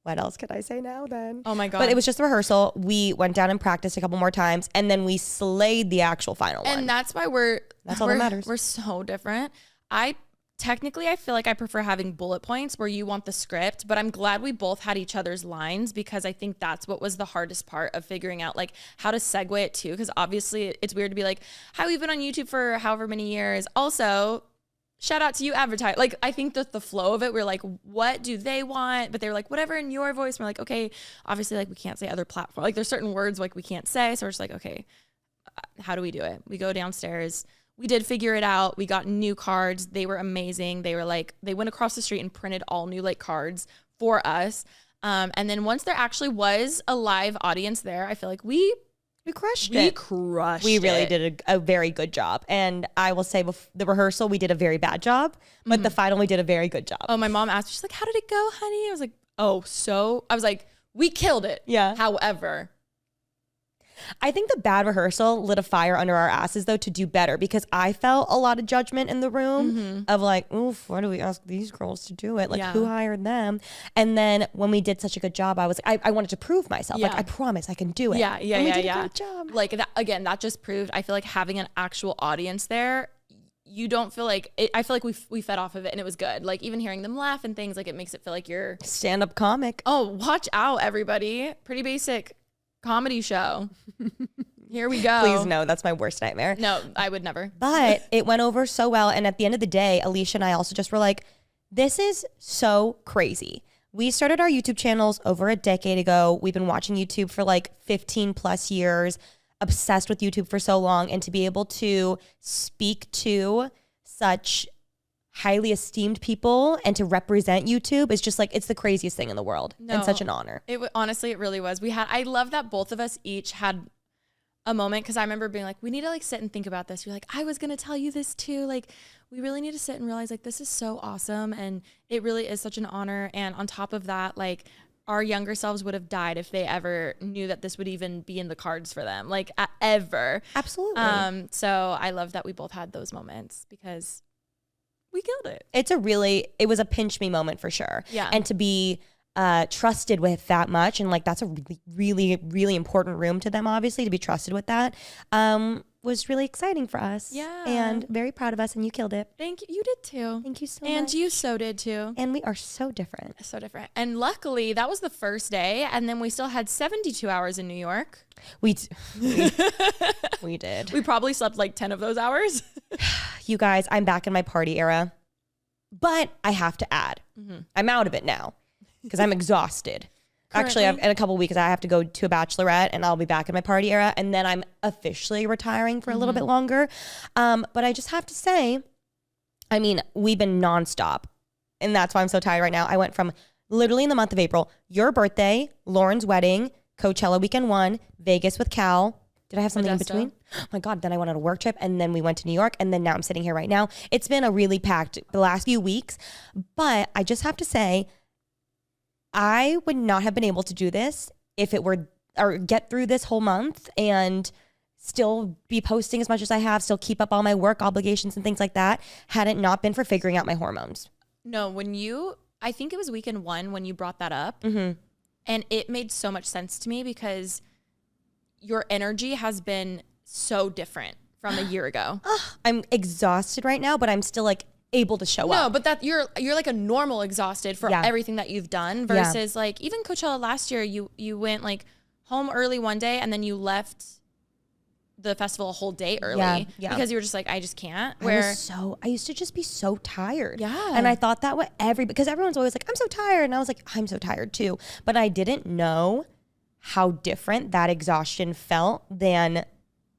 what else could I say now then? Oh my God. But it was just a rehearsal. We went down and practiced a couple more times and then we slayed the actual final one. And that's why all that matters. We're so different. I feel like I prefer having bullet points where you want the script, but I'm glad we both had each other's lines because I think that's what was the hardest part of figuring out like how to segue it too. Because obviously it's weird to be like, hi, we've been on YouTube for however many years. Also, shout out to you, advertise. Like, I think that the flow of it, we're like, what do they want? But they were like, whatever in your voice. And we're like, okay, obviously, like, we can't say other platform. Like, there's certain words like we can't say. So we're just like, okay, how do we do it? We go downstairs. We did figure it out. We got new cards. They were amazing. They were like, they went across the street and printed all new like cards for us. And then once there actually was a live audience there, I feel like we crushed We it. crushed We really it. did a very good job. And I will say the rehearsal, we did a very bad job, but the final, we did a very good job. Oh, my mom asked, she's like, how did it go, honey? I was like, I was like, we killed it. Yeah. However, I think the bad rehearsal lit a fire under our asses though to do better because I felt a lot of judgment in the room of like, oof, why do we ask these girls to do it? Like who hired them? And then when we did such a good job, I was like, I wanted to prove myself. Like I promise I can do it. Yeah. And we did a good job. Like that, again, that just proved, I feel like having an actual audience there, you don't feel like it, I feel like we fed off of it and it was good. Like even hearing them laugh and things, like it makes it feel like you're Stand-up comic. oh, watch out everybody. Pretty basic comedy show. Here we go. Please no, that's my worst nightmare. No, I would never. But it went over so well. And at the end of the day, Alisha and I also just were like, this is so crazy. We started our YouTube channels over a decade ago. We've been watching YouTube for like 15 plus years, obsessed with YouTube for so long. And to be able to speak to such highly esteemed people and to represent YouTube is just like, it's the craziest thing in the world and such an honor. Honestly, it really was. I love that both of us each had a moment because I remember being like, we need to like sit and think about this. You're like, I was going to tell you this too. Like, we really need to sit and realize like, this is so awesome. And it really is such an honor. And on top of that, like our younger selves would have died if they ever knew that this would even be in the cards for them, like ever. Absolutely. So I love that we both had those moments because we killed it. It was a pinch me moment for sure. Yeah. And to be trusted with that much, and like that's a really, really, really important room to them, obviously, to be trusted with that, was really exciting for us. Yeah. And very proud of us, and you killed it. Thank you. You did too. Thank you so much. And you so did too. And we are so different. So different. And luckily that was the first day. And then we still had 72 hours in New York. We did. We probably slept like 10 of those hours. You guys, I'm back in my party era, but I have to add, I'm out of it now because I'm exhausted. Actually, in a couple of weeks, I have to go to a bachelorette and I'll be back in my party era. And then I'm officially retiring for a little bit longer. But I just have to say, I mean, we've been nonstop. And that's why I'm so tired right now. I went from literally in the month of April, your birthday, Lauren's wedding, Coachella weekend 1, Vegas with Cal. Did I have something in between? Oh my God. Then I went on a work trip and then we went to New York and then now I'm sitting here right now. It's been a really packed the last few weeks, but I just have to say, I would not have been able to do this if it were, or get through this whole month and still be posting as much as I have, still keep up all my work obligations and things like that, had it not been for figuring out my hormones. No, I think it was weekend 1 when you brought that up. And it made so much sense to me because your energy has been so different from a year ago. I'm exhausted right now, but I'm still like able to show up. No, but that you're like a normal exhausted for everything that you've done versus like even Coachella last year, you went like home early one day and then you left the festival a whole day early because you were just like, I just can't. I used to just be so tired. Yeah. And I thought that because everyone's always like, I'm so tired. And I was like, I'm so tired too. But I didn't know how different that exhaustion felt than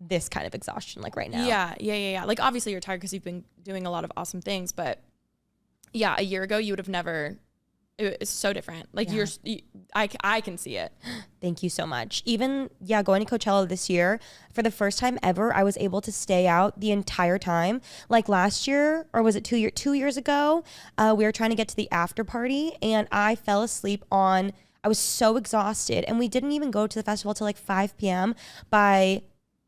this kind of exhaustion like right now. Yeah. Like obviously you're tired because you've been doing a lot of awesome things, but yeah, a year ago you would have never. It's so different. Like I can see it. Thank you so much. Even going to Coachella this year, for the first time ever, I was able to stay out the entire time. Like last year, or was it 2 years ago? We were trying to get to the after party, and I fell asleep I was so exhausted, and we didn't even go to the festival till like 5 p.m. By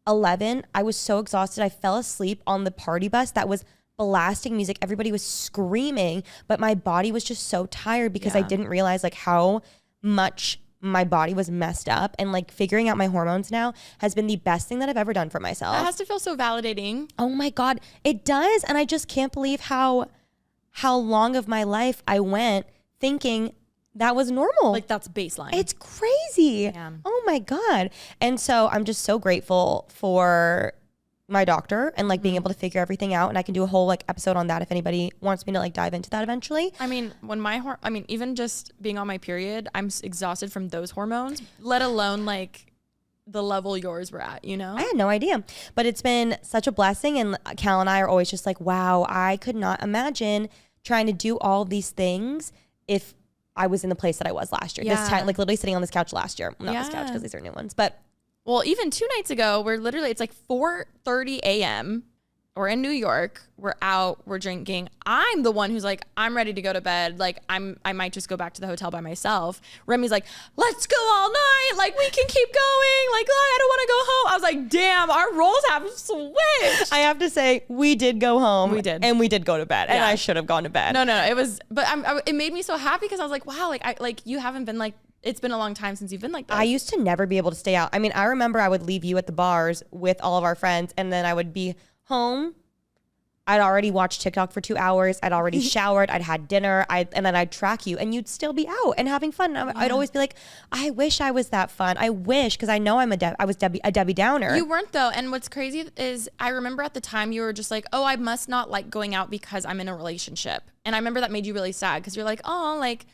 11, I was so exhausted. I fell asleep on the party bus that was blasting music. Everybody was screaming, but my body was just so tired because I didn't realize like how much my body was messed up, and like figuring out my hormones now has been the best thing that I've ever done for myself. That has to feel so validating. Oh my God, it does. And I just can't believe how long of my life I went thinking that was normal. Like that's baseline. It's crazy. Damn. Oh my God. And so I'm just so grateful for my doctor and like being able to figure everything out, and I can do a whole like episode on that if anybody wants me to like dive into that eventually. I mean, even just being on my period, I'm exhausted from those hormones, let alone like the level yours were at, you know? I had no idea, but it's been such a blessing, and Cal and I are always just like, wow, I could not imagine trying to do all of these things if I was in the place that I was last year. This time, like literally sitting on this couch last year. Not this couch because these are new ones, but well, even 2 nights ago, it's like 4:30 a.m. We're in New York. We're out. We're drinking. I'm the one who's like, I'm ready to go to bed. Like, I might just go back to the hotel by myself. Remi's like, let's go all night. Like, we can keep going. Like, I don't want to go home. I was like, damn, our roles have switched. I have to say, we did go home. We did. And we did go to bed. And I should have gone to bed. No. It was, but it made me so happy because I was like, wow, you haven't been like, it's been a long time since you've been like this. I used to never be able to stay out. I mean, I remember I would leave you at the bars with all of our friends, and then I would be home. I'd already watched TikTok for 2 hours. I'd already showered. I'd had dinner. And then I'd track you, and you'd still be out and having fun. I'd always be like, I wish I was that fun. I wish, because I know I was a Debbie Downer. You weren't though. And what's crazy is I remember at the time you were just like, oh, I must not like going out because I'm in a relationship. And I remember that made you really sad because you're like, oh, like,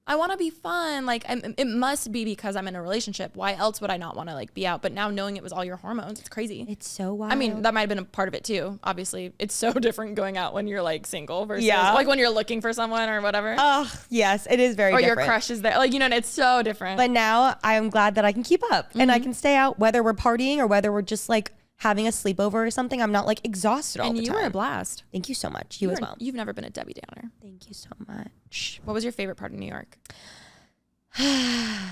I want to be fun. Like, it must be because I'm in a relationship. Why else would I not want to like be out? But now knowing it was all your hormones, it's crazy. It's so wild. I mean, that might have been a part of it too. Obviously, it's so different going out when you're like single versus like when you're looking for someone or whatever. Oh, yes, it is very or different. Your crush is there. Like, you know, it's so different. But now I'm glad that I can keep up and I can stay out, whether we're partying or whether we're just like having a sleepover or something. I'm not like exhausted all the time. And you were a blast. Thank you so much. You as well. You've never been a Debbie Downer. Thank you so much. What was your favorite part of New York? I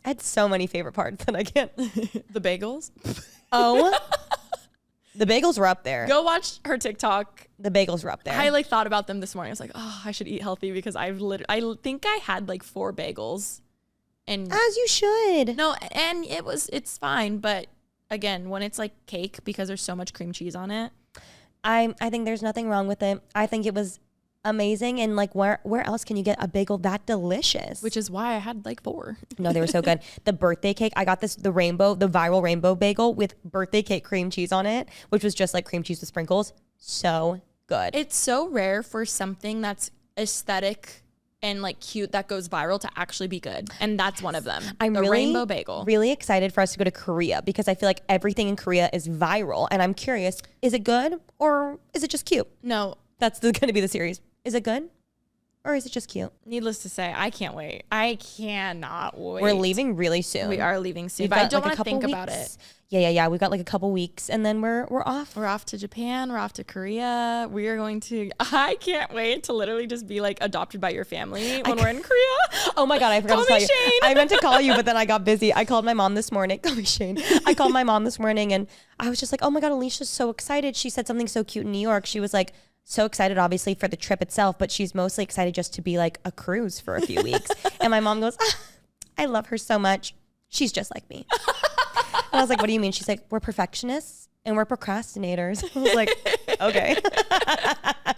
had so many favorite parts that I can't. The bagels. Oh, the bagels were up there. Go watch her TikTok. The bagels were up there. I like thought about them this morning. I was like, oh, I should eat healthy because I think I had like 4 bagels. And as you should. No, and it's fine. But again, when it's like cake because there's so much cream cheese on it. I think there's nothing wrong with it. I think it was amazing, and like where else can you get a bagel that delicious? Which is why I had like 4. No, they were so good. The birthday cake, I got the viral rainbow bagel with birthday cake cream cheese on it, which was just like cream cheese with sprinkles. So good. It's so rare for something that's aesthetic and like cute that goes viral to actually be good, and that's one of them. I'm the really, rainbow bagel. Really excited for us to go to Korea because I feel like everything in Korea is viral, and I'm curious, is it good or is it just cute? No, that's going to be the series. Is it good? Or is it just cute? Needless to say, I can't wait. I cannot wait. We're leaving really soon. We are leaving soon, but I don't want to think about it. Yeah. We've got like a couple weeks, and then we're off. We're off to Japan. We're off to Korea. We are going to. I can't wait to literally just be like adopted by your family when we're in Korea. Oh my God, I forgot to tell you. Shane. I meant to call you, but then I got busy. I called my mom this morning. Call me Shane. I called my mom this morning, and I was just like, oh my God, Alicia's so excited. She said something so cute in New York. She was like, so excited obviously for the trip itself, but she's mostly excited just to be like a cruise for a few weeks. And my mom goes, I love her so much. She's just like me. And I was like, what do you mean? She's like, we're perfectionists and we're procrastinators. I was like, okay.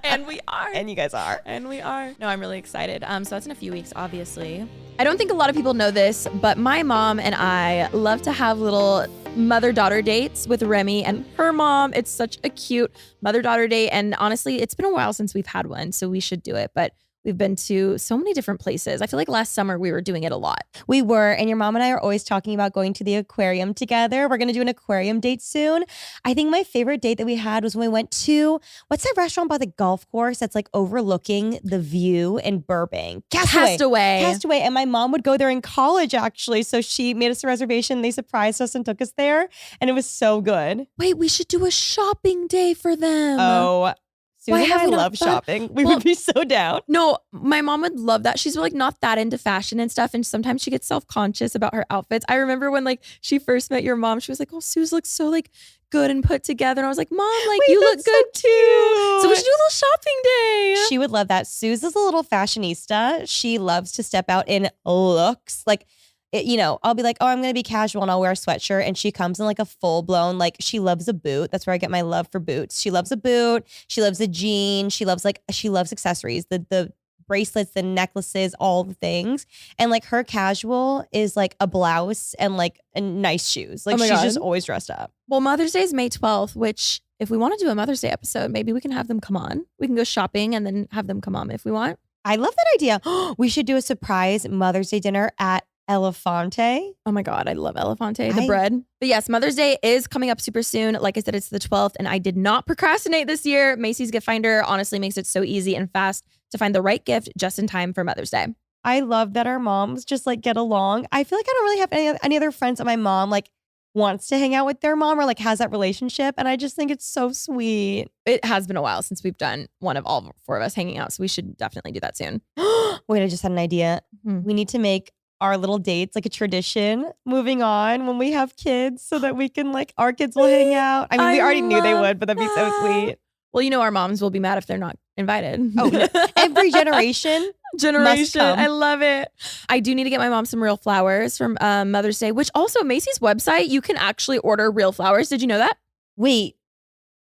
And we are. And you guys are. And we are. No, I'm really excited. So that's in a few weeks, obviously. I don't think a lot of people know this, but my mom and I love to have little mother-daughter dates with Remi and her mom. It's such a cute mother-daughter date. And honestly, it's been a while since we've had one, so we should do it. But We've been to so many different places. I feel like last summer we were doing it a lot. We were, and your mom and I are always talking about going to the aquarium together. We're going to do an aquarium date soon. I think my favorite date that we had was when we went to, what's that restaurant by the golf course that's like overlooking the view in Burbank? Castaway. And my mom would go there in college, actually. So she made us a reservation. They surprised us and took us there. And it was so good. Wait, we should do a shopping day for them. Oh, Susan Why and have I we not love done- shopping. We would be so down. No, my mom would love that. She's like not that into fashion and stuff. And sometimes she gets self-conscious about her outfits. I remember when like she first met your mom, she was like, oh, Suze looks so like good and put together. And I was like, Mom, like you look good too. So we should do a little shopping day. She would love that. Suze is a little fashionista. She loves to step out in looks. Like, I'll be like, oh, I'm going to be casual and I'll wear a sweatshirt. And she comes in like a full blown, like she loves a boot. That's where I get my love for boots. She loves a boot. She loves a jean. She loves accessories, the bracelets, the necklaces, all the things. And like her casual is like a blouse and like nice shoes. Like she's just always dressed up. Well, Mother's Day is May 12th, which if we want to do a Mother's Day episode, maybe we can have them come on. We can go shopping and then have them come on if we want. I love that idea. We should do a surprise Mother's Day dinner at Elefante. Oh my God, I love Elefante, the bread. But yes, Mother's Day is coming up super soon. Like I said, it's the 12th and I did not procrastinate this year. Macy's Gift Finder honestly makes it so easy and fast to find the right gift just in time for Mother's Day. I love that our moms just like get along. I feel like I don't really have any other friends that my mom like wants to hang out with their mom or like has that relationship. And I just think it's so sweet. It has been a while since we've done one of all four of us hanging out. So we should definitely do that soon. Wait, I just had an idea. We need to make our little dates like a tradition moving on when we have kids so that we can like our kids will hang out. I mean, we already knew they would, but that'd be so sweet. Well, our moms will be mad if they're not invited. Oh, every generation. I love it. I do need to get my mom some real flowers from Mother's Day, which also Macy's website, you can actually order real flowers. Did you know that? Wait,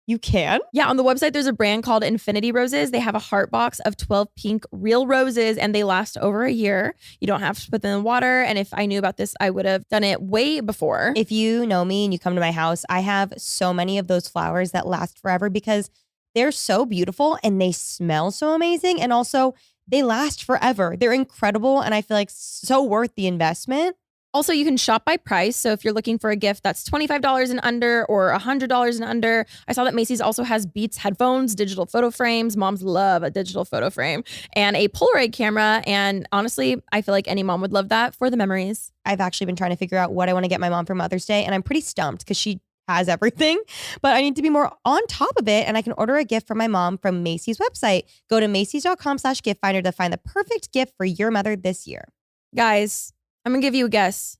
you can? Yeah, on the website, there's a brand called Infinity Roses. They have a heart box of 12 pink real roses and they last over a year. You don't have to put them in water. And if I knew about this, I would have done it way before. If you know me and you come to my house, I have so many of those flowers that last forever because they're so beautiful and they smell so amazing. And also they last forever. They're incredible. And I feel like so worth the investment. Also, you can shop by price. So if you're looking for a gift that's $25 and under or $100 and under, I saw that Macy's also has Beats headphones, digital photo frames. Moms love a digital photo frame and a Polaroid camera. And honestly, I feel like any mom would love that for the memories. I've actually been trying to figure out what I want to get my mom for Mother's Day. And I'm pretty stumped because she has everything, but I need to be more on top of it. And I can order a gift for my mom from Macy's website. Go to Macys.com/gift finder to find the perfect gift for your mother this year. Guys, I'm going to give you a guess.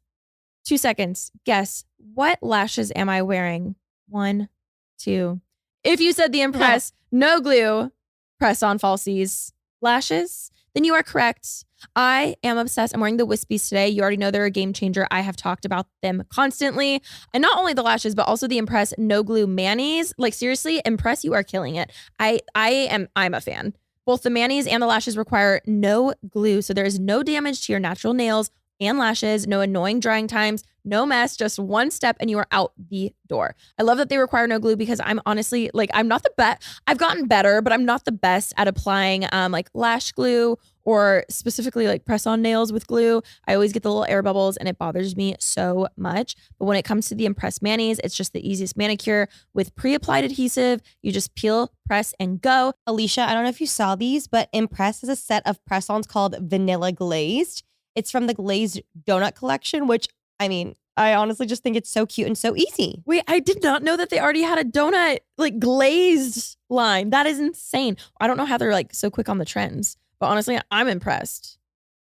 2 seconds. Guess. What lashes am I wearing? 1, 2. If you said the Impress No Glue Press-On Falsies lashes, then you are correct. I am obsessed. I'm wearing the Wispies today. You already know they're a game changer. I have talked about them constantly. And not only the lashes, but also the Impress No Glue Manis. Like seriously, Impress, you are killing it. I'm a fan. Both the manis and the lashes require no glue. So there is no damage to your natural nails and lashes, no annoying drying times, no mess, just one step and you are out the door. I love that they require no glue because I'm honestly like, I'm not the best. I've gotten better, but I'm not the best at applying like lash glue or specifically like press on nails with glue. I always get the little air bubbles and it bothers me so much. But when it comes to the Impress Manis, it's just the easiest manicure with pre-applied adhesive. You just peel, press, and go. Alisha, I don't know if you saw these, but Impress has a set of press-ons called Vanilla Glazed. It's from the Glazed Donut collection, which, I mean, I honestly just think it's so cute and so easy. Wait, I did not know that they already had a donut, like glazed line. That is insane. I don't know how they're like so quick on the trends, but honestly, I'm impressed.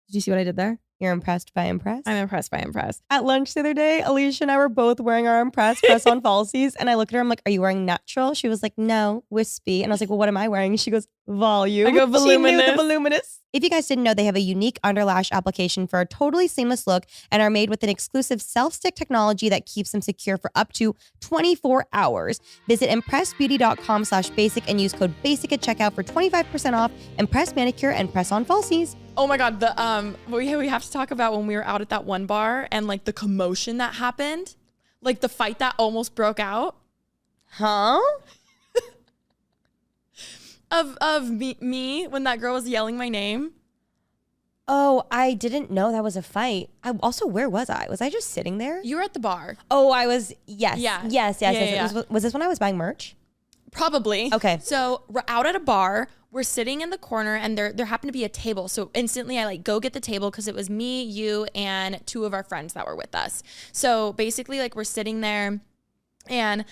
Did you see what I did there? You're impressed by Impress? I'm impressed by Impress. At lunch the other day, Alisha and I were both wearing our Impress press-on falsies. And I look at her, I'm like, are you wearing natural? She was like, no, wispy. And I was like, well, what am I wearing? She goes, volume. I go voluminous. She knew the voluminous. If you guys didn't know, they have a unique underlash application for a totally seamless look and are made with an exclusive self-stick technology that keeps them secure for up to 24 hours. Visit impressbeauty.com/basic and use code BASIC at checkout for 25% off Impress Manicure and Press-On Falsies. Oh my God, we have to talk about when we were out at that one bar and like the commotion that happened, like the fight that almost broke out. Huh? of me when that girl was yelling my name? Oh, I didn't know that was a fight. Also, where was I? Was I just sitting there? You were at the bar. Oh, I was. Yes. Yeah. Yes. Was this when I was buying merch? Probably. Okay. So we're out at a bar. We're sitting in the corner, and there happened to be a table. So instantly, I like go get the table because it was me, you, and 2 of our friends that were with us. So basically, like we're sitting there, and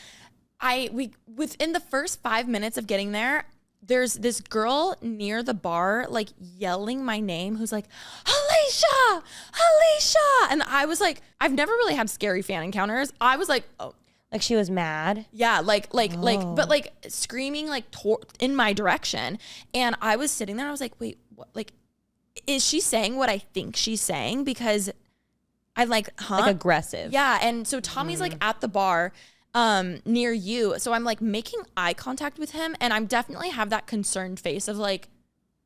we within the first 5 minutes of getting there, there's this girl near the bar, like yelling my name, who's like, Alisha, Alisha. And I was like, I've never really had scary fan encounters. I was like, oh. Like she was mad? Yeah, but like screaming like in my direction. And I was sitting there and I was like, wait, what? Like, is she saying what I think she's saying? Because I'm like, huh? Like aggressive. Yeah. And so Tommy's like at the bar near you. So I'm like making eye contact with him, and I'm definitely have that concerned face of like,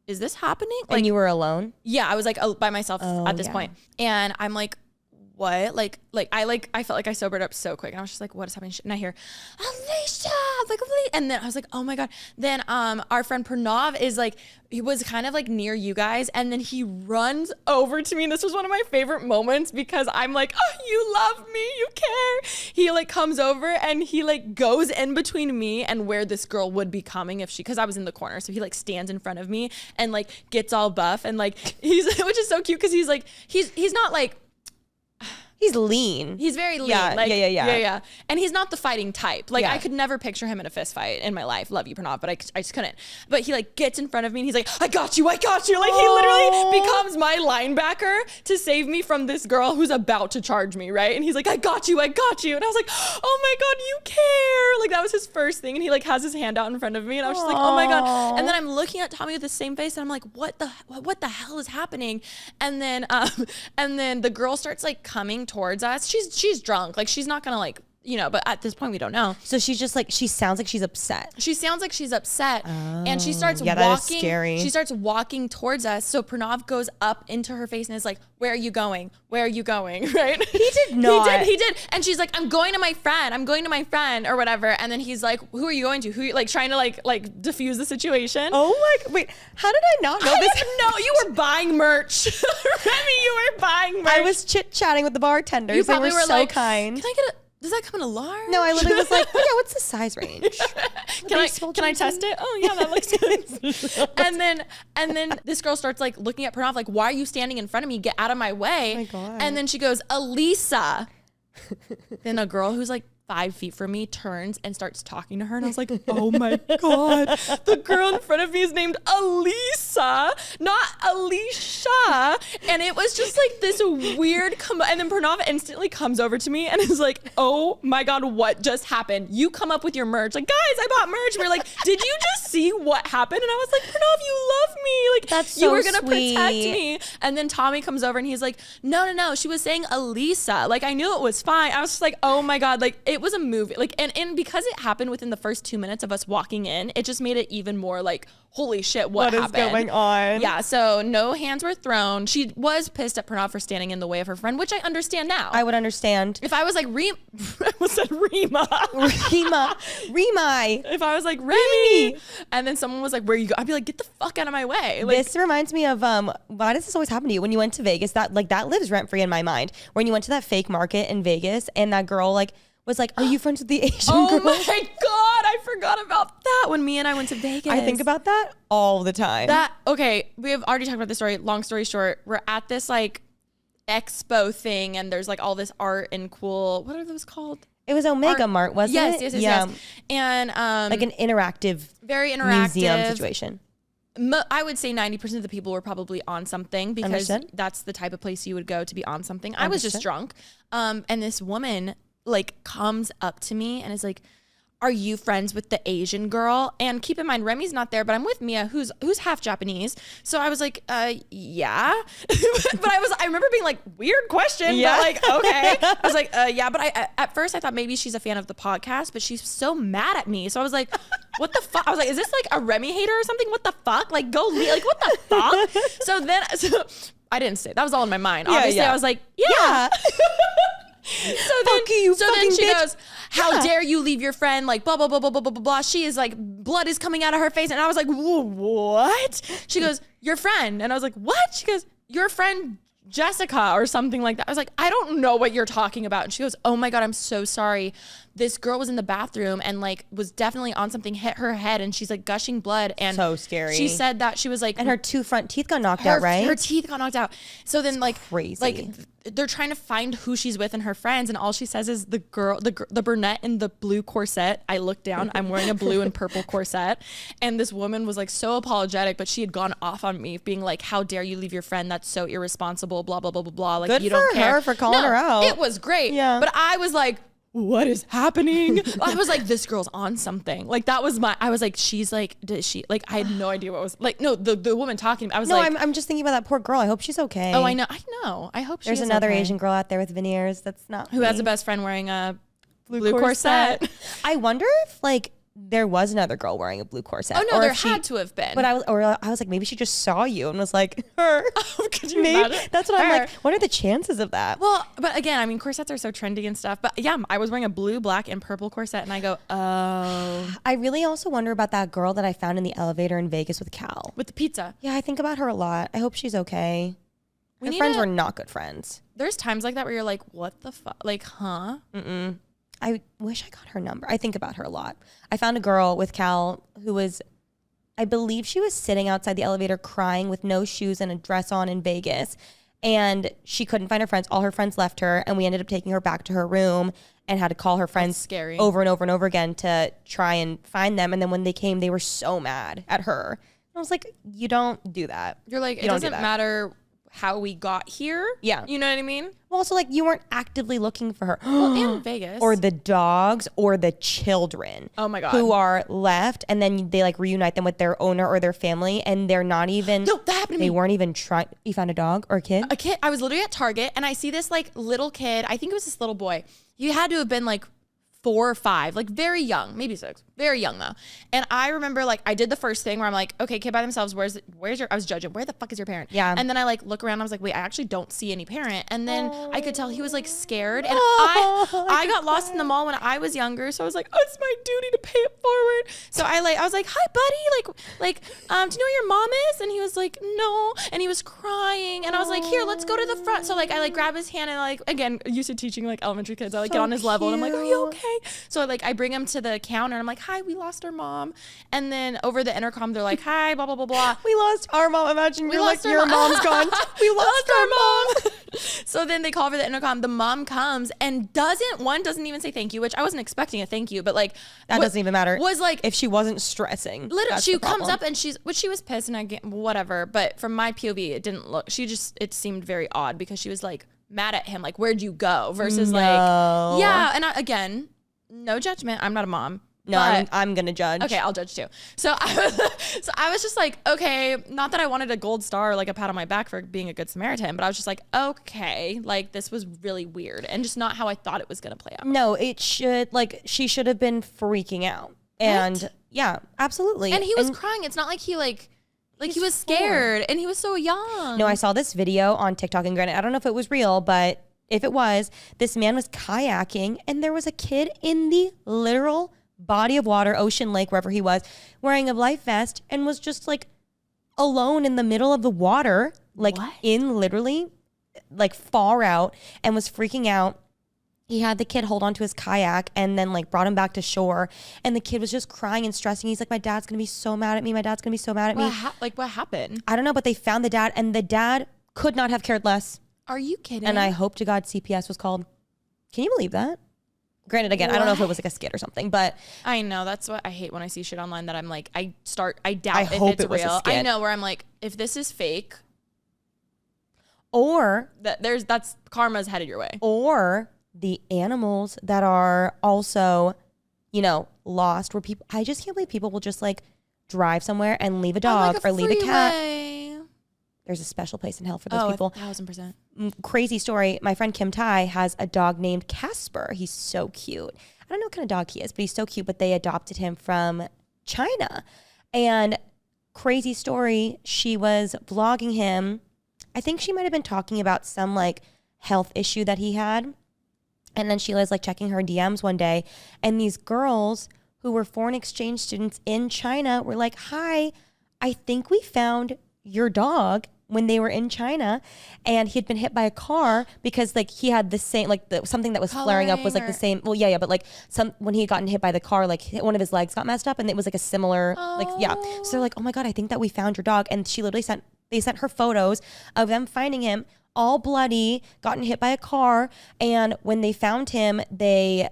is this happening? Like, and you were alone? Yeah, I was like by myself at this point. And I'm like, what? I felt like I sobered up so quick. And I was just like, what is happening? And I hear, Alisha, like, and then I was like, oh my God. Then our friend Pranav is like, he was kind of like near you guys. And then he runs over to me. And this was one of my favorite moments because I'm like, oh, you love me. You care. He like comes over and he like goes in between me and where this girl would be coming because I was in the corner. So he like stands in front of me and like gets all buff and like which is so cute because he's like, he's not like, he's lean. He's very lean. Yeah, like, yeah. And he's not the fighting type. Like I could never picture him in a fist fight in my life. Love you, Pranav, but I just couldn't. But he like gets in front of me and he's like, I got you. Like he literally becomes my linebacker to save me from this girl who's about to charge me, right? And he's like, I got you. And I was like, oh my God, you care. Like that was his first thing. And he like has his hand out in front of me. And I was just like, oh my God. And then I'm looking at Tommy with the same face and I'm like, what the hell is happening? And then the girl starts like coming towards us. She's drunk. Like she's not gonna like, but at this point we don't know. So she's just like, she sounds like she's upset. She sounds like she's upset. And she starts walking. That is scary. She starts walking towards us. So Pranav goes up into her face and is like, where are you going? Where are you going? Right? He did not. He did. And she's like, I'm going to my friend or whatever. And then he's like, who are you going to? Who like trying to like diffuse the situation? Oh my, wait, how did I not know this? No, you were buying merch. Remi, you were buying merch. I was chit-chatting with the bartenders. You probably they were so like, kind. Can I get does that come in a large? No, I literally was like, oh yeah, what's the size range? Can I test it? Oh yeah, that looks good. and then this girl starts like looking at Pranav like, why are you standing in front of me? Get out of my way. Oh my God. And then she goes, Alisha. Then a girl who's like 5 feet from me turns and starts talking to her. And I was like, oh my God. The girl in front of me is named Alisha, not Alisha. And it was just like this weird, and then Pranav instantly comes over to me and is like, oh my God, what just happened? You come up with your merch. Like, guys, I bought merch. We're like, did you just see what happened? And I was like, Pranav, you love me. Like, that's so you were going to sweet. protect me. And then Tommy comes over and he's like, no. She was saying Alisha. Like, I knew it was fine. I was just like, oh my God. Like, it was a movie. Like, and because it happened within the first 2 minutes of us walking in, it just made it even more like, holy shit, what happened? What is going on? Yeah, so no hands were thrown. She was pissed at Pranav for standing in the way of her friend, which I understand now. I would understand. If I was like I almost said Remi. If I was like Remi, and then someone was like, where you go? I'd be like, get the fuck out of my way. Like, this reminds me of why does this always happen to you? When you went to Vegas, that lives rent free in my mind. When you went to that fake market in Vegas and that girl like was like, are you friends with the Asian girl? Oh my God, I forgot about that when me and I went to Vegas. I think about that all the time. Okay, we have already talked about this story. Long story short, we're at this like expo thing and there's like all this art and cool, what are those called? It was Omega Mart, wasn't it? Yes. And like an very interactive museum situation. I would say 90% of the people were probably on something because that's the type of place you would go to be on something. I was just drunk. And this woman like comes up to me and is like, are you friends with the Asian girl? And keep in mind, Remi's not there, but I'm with Mia, who's half Japanese. So I was like, yeah. But I remember being like, weird question, but like, okay. I was like, yeah. But at first I thought maybe she's a fan of the podcast, but she's so mad at me. So I was like, what the fuck? I was like, is this like a Remi hater or something? What the fuck? Like, go leave. Like, what the fuck? So I didn't say, that was all in my mind. Obviously, I was like, yeah. then she bitch. goes, how dare you leave your friend, like blah blah blah blah blah blah blah blah. She is like, blood is coming out of her face, and I was like, what? She goes, your friend, and I was like, what? She goes, your friend Jessica or something like that. I was like, I don't know what you're talking about. And she goes, oh my God, I'm so sorry. This girl was in the bathroom and like was definitely on something, hit her head, and she's like gushing blood. And so scary. She said that she was like, and her 2 front teeth got knocked out, right? Her teeth got knocked out. So then crazy. like they're trying to find who she's with and her friends, and all she says is the girl, the brunette in the blue corset. I looked down, I'm wearing a blue and purple corset, and this woman was like so apologetic, but she had gone off on me being like, how dare you leave your friend? That's so irresponsible, blah blah blah blah blah. Like, good you for don't care. her for calling her out. It was great. Yeah. But I was like, what is happening? I was like, this girl's on something. Like, that was I was like, she's like, does she, like, I had no idea what was, like, no, the woman talking, I was like. I'm just thinking about that poor girl. I hope she's okay. Oh, I know. I hope There's she's another okay. Asian girl out there with veneers that's not Who me. has a best friend wearing a blue corset. I wonder if, like, there was another girl wearing a blue corset. Oh, no, or there if had to have been. But I was like, maybe she just saw you and was like, her. Could you imagine? That's what I'm Her. like, what are the chances of that? Well, but again, I mean, corsets are so trendy and stuff. But yeah, I was wearing a blue, black, and purple corset, and I go, oh. I really also wonder about that girl that I found in the elevator in Vegas with Cal. With the pizza. Yeah, I think about her a lot. I hope she's okay. Her friends were not good friends. There's times like that where you're like, what the fuck? Like, huh? Mm-mm. I wish I got her number. I think about her a lot. I found a girl with Cal who was, I believe she was sitting outside the elevator crying with no shoes and a dress on in Vegas. And she couldn't find her friends. All her friends left her. And we ended up taking her back to her room and had to call her friends over and over and over again to try and find them. And then when they came, they were so mad at her. I was like, you don't do that. You're like, it doesn't matter how we got here. Yeah. You know what I mean? Well, also, like, you weren't actively looking for her. Well, in Vegas. Or the dogs or the children. Oh, my God. Who are left, and then they, like, reunite them with their owner or their family, and they're not even... No, that happened to me. They weren't even trying... You found a dog or a kid? A kid. I was literally at Target, and I see this, like, little kid. I think it was this little boy. He had to have been, like, 4 or 5, like very young, maybe 6, very young though. And I remember like I did the first thing where I'm like, okay, kid by themselves, where's your, I was judging, where the fuck is your parent? Yeah. And then I like look around, I was like, wait, I actually don't see any parent. And then I could tell he was like scared. And I got lost in the mall when I was younger. So I was like, oh, it's my duty to pay it forward. So I was like, hi buddy, like, do you know where your mom is? And he was like, no. And he was crying. And I was like, here, let's go to the front. So like I like grab his hand and like, again, used to teaching like elementary kids. I like get on his level and I'm like, are you okay? So like I bring him to the counter and I'm like, hi, we lost our mom. And then over the intercom, they're like, hi, blah, blah, blah, blah. We lost our mom. Imagine you're like, our your mom's gone. We lost our mom. So then they call over the intercom. The mom comes and doesn't even say thank you, which I wasn't expecting a thank you, but like. That doesn't even matter. Was like. If she wasn't stressing. Literally, she comes up and she was pissed and I get whatever. But from my POV, it didn't look, it seemed very odd because she was like mad at him. Like, where'd you go? Versus like, yeah. And again, no judgment. I'm not a mom. No, I'm gonna judge. Okay, I'll judge too. So I was just like, okay, not that I wanted a gold star or like a pat on my back for being a good Samaritan, but I was just like, okay, like this was really weird and just not how I thought it was gonna play out. No, she should have been freaking out. And what? Yeah, absolutely. And he was crying. It's not like he he was scared and he was so young. No, I saw this video on TikTok, and granted, I don't know if it was real, but if it was, this man was kayaking and there was a kid in the literal body of water, ocean, lake, wherever he was, wearing a life vest and was just like alone in the middle of the water, like in literally like far out, and was freaking out. He had the kid hold onto his kayak and then like brought him back to shore. And the kid was just crying and stressing. He's like, my dad's going to be so mad at me. My dad's going to be so mad at me. What happened? I don't know, but they found the dad and the dad could not have cared less. Are you kidding? And I hope to God CPS was called. Can you believe that? Granted, again, I don't know if it was like a skit or something, but I know that's what I hate when I see shit online that I'm like, I doubt if hope it's it was a real. skit. I know where I'm like, if this is fake, or that's karma's headed your way. Or the animals that are also, lost, where people, I just can't believe people will just like drive somewhere and leave a dog or leave a cat. There's a special place in hell for those people. 1000%. Crazy story. My friend Kim Tai has a dog named Casper. He's so cute. I don't know what kind of dog he is, but he's so cute. But they adopted him from China. And crazy story, she was vlogging him. I think she might have been talking about some like health issue that he had. And then Sheila's like checking her DMs one day, and these girls who were foreign exchange students in China were like, hi, I think we found your dog when they were in China, and he had been hit by a car because like he had the same, like something that was flaring up was like the same. Well, yeah, but like when he had gotten hit by the car, like one of his legs got messed up, and it was like a similar, like, yeah. So they're like, oh my God, I think that we found your dog. And she literally they sent her photos of them finding him all bloody, gotten hit by a car. And when they found him, they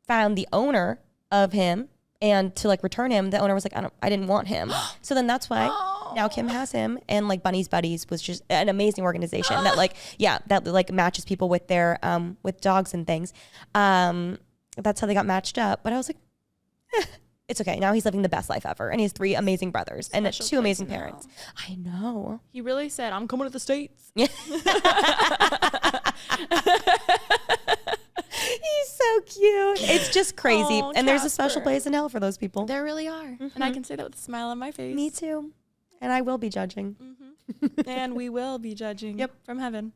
found the owner of him, and to like return him, the owner was like, I didn't want him. So then that's why now Kim has him. And like Bunny's Buddies was just an amazing organization that like, yeah, that like matches people with their, with dogs and things. That's how they got matched up. But I was like, it's okay. Now he's living the best life ever. And he has 3 amazing brothers and 2 amazing parents. I know. He really said, I'm coming to the States. He's so cute. It's just crazy. Oh, and there's a special place in hell for those people. There really are. Mm-hmm. And I can say that with a smile on my face. Me too. And I will be judging. Mm-hmm. And we will be judging. Yep. From heaven.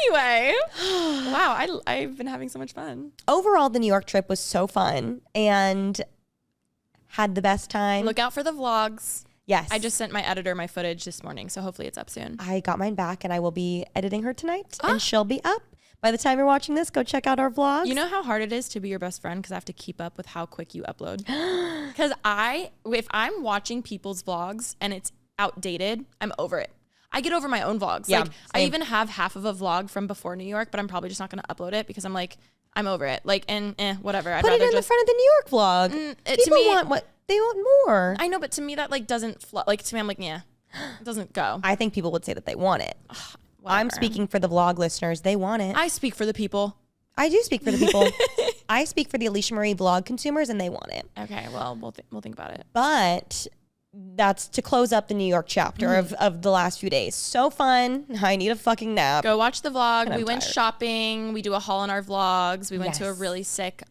Anyway. Wow. I've been having so much fun. Overall, the New York trip was so fun and had the best time. Look out for the vlogs. Yes. I just sent my editor my footage this morning, so hopefully it's up soon. I got mine back, and I will be editing her tonight, and she'll be up. By the time you're watching this, go check out our vlogs. You know how hard it is to be your best friend because I have to keep up with how quick you upload? Because if I'm watching people's vlogs and it's outdated, I'm over it. I get over my own vlogs. Yeah, like I even have half of a vlog from before New York, but I'm probably just not going to upload it because I'm like, I'm over it. Like, and whatever. I'd Put it rather in the front of the New York vlog. People want what they want more. I know, but to me that like doesn't like to me. I'm like, yeah, it doesn't go. I think people would say that they want it. Whatever. I'm speaking for the vlog listeners. They want it. I speak for the people. I do speak for the people. I speak for the Alisha Marie vlog consumers, and they want it. Okay, well, we'll think about it. But that's to close up the New York chapter of the last few days. So fun. I need a fucking nap. Go watch the vlog. And We I'm went tired. shopping. We do a haul in our vlogs. We went to a Yes. really sick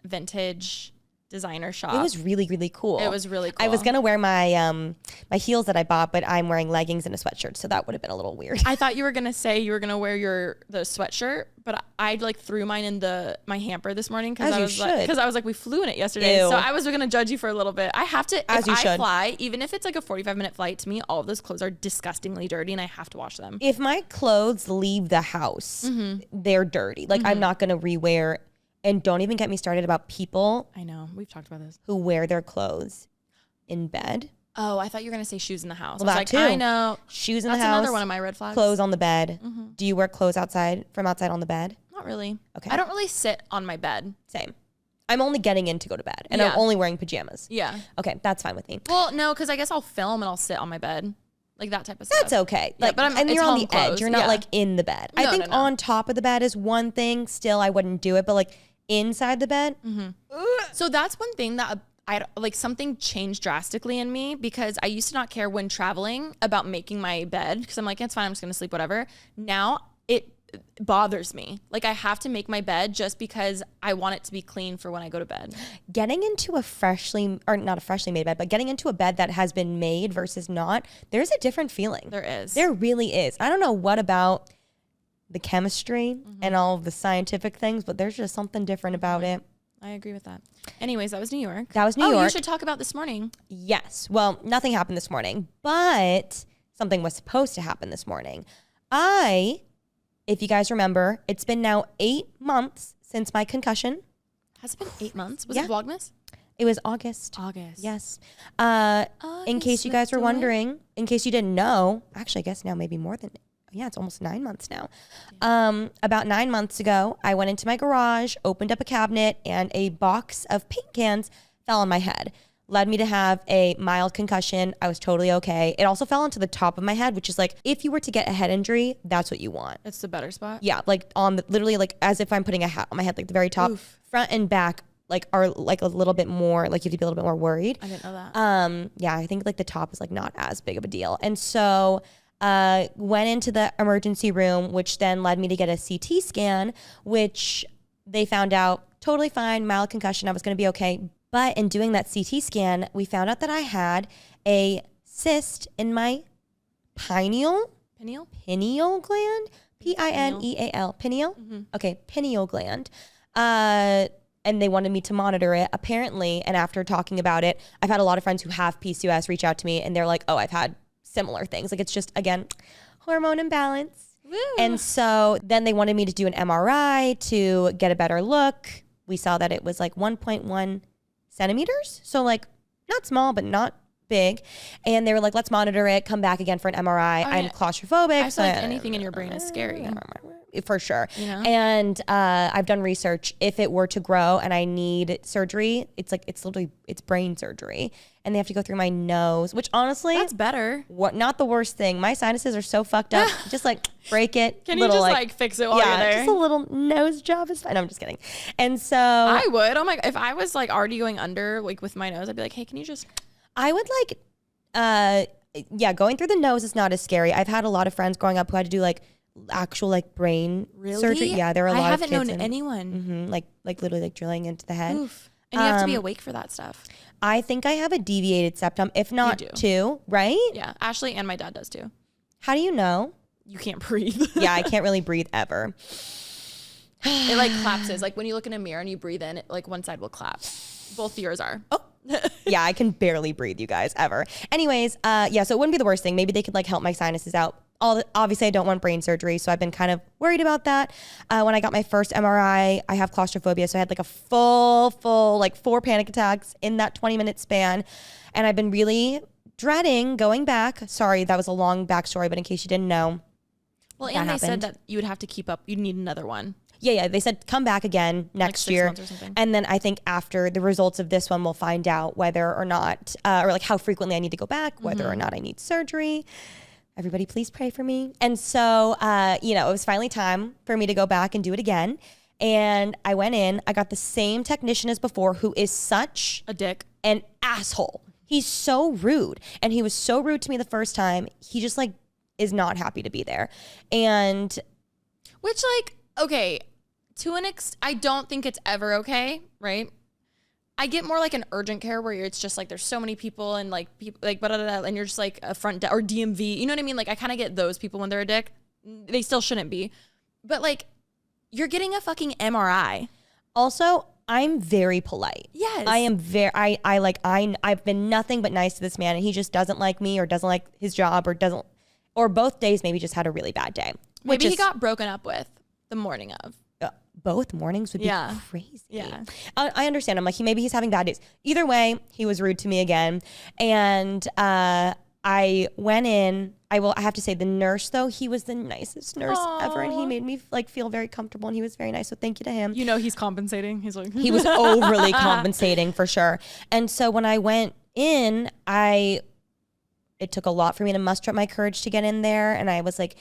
vintage designer shop. It was really, really cool. It was really cool. I was gonna wear my my heels that I bought, but I'm wearing leggings and a sweatshirt, so that would have been a little weird. I thought you were gonna say you were gonna wear the sweatshirt, but I like threw mine in my hamper this morning because I was like we flew in it yesterday, Ew. so I was gonna judge you for a little bit. I have to As if you I should. fly, even if it's like a 45-minute flight. To me, all of those clothes are disgustingly dirty, and I have to wash them. If my clothes leave the house, they're dirty. Like I'm not gonna rewear. And don't even get me started about people I know we've talked about this. who wear their clothes in bed. Oh, I thought you were gonna say shoes in the house. Well, I was that like, too. I know. Shoes in That's the house. another one of my red flags. Clothes on the bed. Do you wear clothes outside on the bed? Not really. Okay. I don't really sit on my bed. Same. I'm only getting in to go to bed, and Yeah. I'm only wearing pajamas. Yeah. Okay, that's fine with me. Well, no, because I guess I'll film and I'll sit on my bed, like that type of stuff. That's okay. Yeah, Like, but and it's you're on home the edge. clothes. You're not Yeah. like in the bed. I No, think no. on top of the bed is one thing. Still, I wouldn't do it, but like inside the bed, So that's one thing that I like something changed drastically in me because I used to not care when traveling about making my bed because I'm like, it's fine. I'm just going to sleep, whatever. Now it bothers me. Like I have to make my bed just because I want it to be clean for when I go to bed. getting into a not a freshly made bed, but getting into a bed that has been made versus not, there's a different feeling. There is. There really is. I don't know what about the chemistry and all of the scientific things, but there's just something different about it. I agree with that. Anyways, that was New York. That was New You York. should talk about this morning. Yes. Well, nothing happened this morning, but something was supposed to happen this morning. If you guys remember, it's been now 8 months since my concussion. Has it been 8 months? Was Yeah. it Vlogmas? It was August. August. Yes. In case you guys were wondering, in case you didn't know, actually, I guess now maybe more than, it's almost 9 months now. About 9 months ago, I went into my garage, opened up a cabinet, and a box of paint cans fell on my head. Led me to have a mild concussion. I was totally okay. It also fell onto the top of my head, which is like, if you were to get a head injury, that's what you want. It's the better spot. Yeah, like literally like as if I'm putting a hat on my head, like the very top. Oof. Front and back like are like a little bit more, like you have to be a little bit more worried. I didn't know that. Yeah, I think like the top is like not as big of a deal. And so went into the emergency room, which then led me to get a CT scan, which they found out totally fine, mild concussion. I was going to be okay. But in doing that CT scan, we found out that I had a cyst in my pineal Pineal? gland, Pineal. Pineal? Mm-hmm. Okay, pineal gland. And they wanted me to monitor it. Apparently, and after talking about it, I've had a lot of friends who have PCOS reach out to me and they're like, oh, I've had similar things. Like it's just, again, hormone imbalance. Woo. And so then they wanted me to do an MRI to get a better look. We saw that it was like 1.1 centimeters. So like not small, but not big. And they were like, let's monitor it, come back again for an MRI. I'm claustrophobic. I feel like anything in your brain is scary. For sure. You know? And I've done research. If it were to grow and I need surgery, it's literally brain surgery. And they have to go through my nose, which honestly, that's better. Not the worst thing. My sinuses are so fucked up. Just like break it. Can you just like fix it while you're there? Just a little nose job is fine. No, I'm just kidding. And so I would. Oh my God. If I was like already going under like with my nose, I'd be like, hey, can you just... I would going through the nose is not as scary. I've had a lot of friends growing up who had to do like actual like brain surgery. Yeah, there are a lot of kids. I haven't known anyone. Like literally like drilling into the head. Oof. And you have to be awake for that stuff. I think I have a deviated septum, if not two, right? Yeah, Ashley and my dad does too. How do you know? You can't breathe. Yeah, I can't really breathe ever. It like collapses. Like when you look in a mirror and you breathe in, like one side will clap. Both yours are. Oh. Yeah, I can barely breathe, you guys, ever. Anyways, so it wouldn't be the worst thing. Maybe they could like help my sinuses out. Obviously, I don't want brain surgery, so I've been kind of worried about that. When I got my first MRI, I have claustrophobia, so I had like a full like 4 panic attacks in that 20-minute span, and I've been really dreading going back. Sorry, that was a long backstory, but in case you didn't know, well, and they said that you would have to keep up. You'd need another one. Yeah. They said come back again next like 6 year. months or something. And then I think after the results of this one, we'll find out whether or not, or like how frequently I need to go back, whether or not I need surgery. Everybody please pray for me. And so, it was finally time for me to go back and do it again. And I went in, I got the same technician as before, who is such a dick, an asshole. He's so rude. And he was so rude to me the first time. He just like is not happy to be there. And which like, okay, to an extent, I don't think it's ever okay, right? I get more like an urgent care where it's just like there's so many people and like people like blah, blah, blah, and you're just like a front or DMV. You know what I mean? Like I kind of get those people when they're a dick. They still shouldn't be, but like you're getting a fucking MRI. Also, I'm very polite. Yes, I am very. I've been nothing but nice to this man, and he just doesn't like me or doesn't like his job or both days maybe just had a really bad day. Maybe he got broken up with the morning of. Both mornings would be crazy. Yeah. I understand. I'm like, he's having bad days. Either way, he was rude to me again. And I went in. I have to say the nurse, though, he was the nicest nurse ever. And he made me like feel very comfortable and he was very nice. So thank you to him. You know, he's compensating. He's like, he was overly compensating for sure. And so when I went in, it took a lot for me to muster up my courage to get in there. And I was like,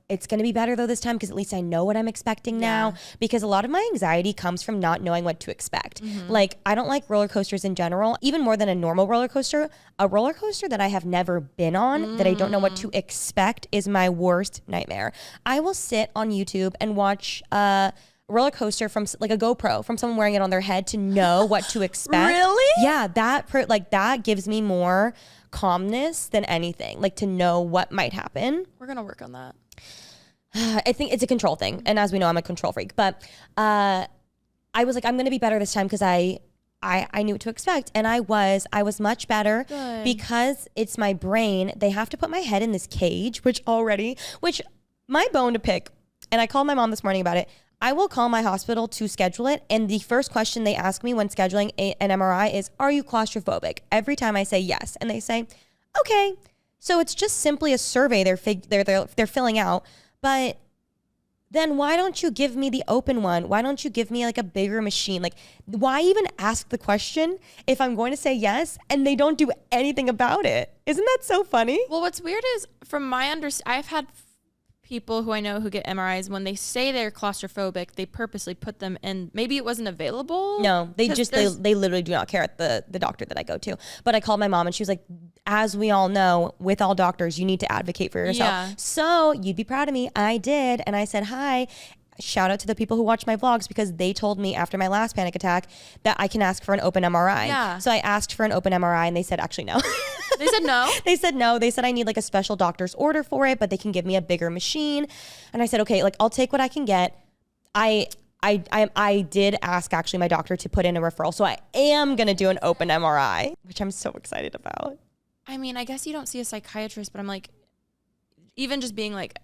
it's going to be better though this time because at least I know what I'm expecting now. Because a lot of my anxiety comes from not knowing what to expect. Mm-hmm. Like I don't like roller coasters in general, even more than a normal roller coaster. A roller coaster that I have never been on that I don't know what to expect is my worst nightmare. I will sit on YouTube and watch roller coaster from like a GoPro from someone wearing it on their head to know what to expect. Really? Yeah, that gives me more calmness than anything, like to know what might happen. We're gonna work on that. I think it's a control thing, and as we know, I'm a control freak. But I was like, I'm gonna be better this time because I knew what to expect, and I was much better. Good. Because it's my brain. They have to put my head in this cage, which my bone to pick. And I called my mom this morning about it. I will call my hospital to schedule it. And the first question they ask me when scheduling an MRI is, are you claustrophobic? Every time I say yes. And they say, okay. So it's just simply a survey they're filling out. But then why don't you give me the open one? Why don't you give me like a bigger machine? Like, why even ask the question if I'm going to say yes and they don't do anything about it? Isn't that so funny? Well, what's weird is from my understanding, I've had people who I know who get MRIs, when they say they're claustrophobic, they purposely put them in. Maybe it wasn't available. No, they literally do not care at the doctor that I go to. But I called my mom and she was like, as we all know, with all doctors, you need to advocate for yourself. Yeah. So you'd be proud of me. I did. And I said, hi. shout out to the people who watch my vlogs because they told me after my last panic attack that I can ask for an open MRI. Yeah. So I asked for an open MRI and they said, actually, no. They said no? They said no. They said I need like a special doctor's order for it, but they can give me a bigger machine. And I said, okay, like I'll take what I can get. I did ask actually my doctor to put in a referral. So I am going to do an open MRI, which I'm so excited about. I mean, I guess you don't see a psychiatrist, but I'm like, even just being like,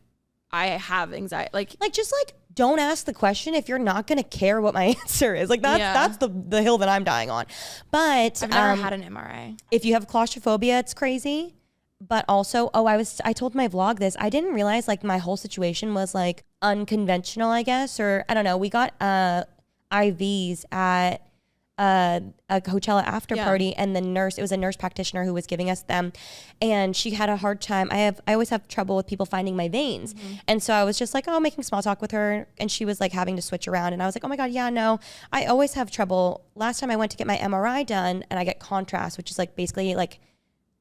I have anxiety. Like just like, don't ask the question if you're not going to care what my answer is. Like that's the hill that I'm dying on. But I've never had an MRI. If you have claustrophobia, it's crazy. But also, I told my vlog this. I didn't realize like my whole situation was like unconventional, I guess, or I don't know. We got IVs at a Coachella after party, and it was a nurse practitioner who was giving us them, and she had a hard time. I always have trouble with people finding my veins, and so I was just like, making small talk with her, and she was like having to switch around, and I was like, oh my god, yeah, no, I always have trouble. Last time I went to get my MRI done, and I get contrast, which is like basically like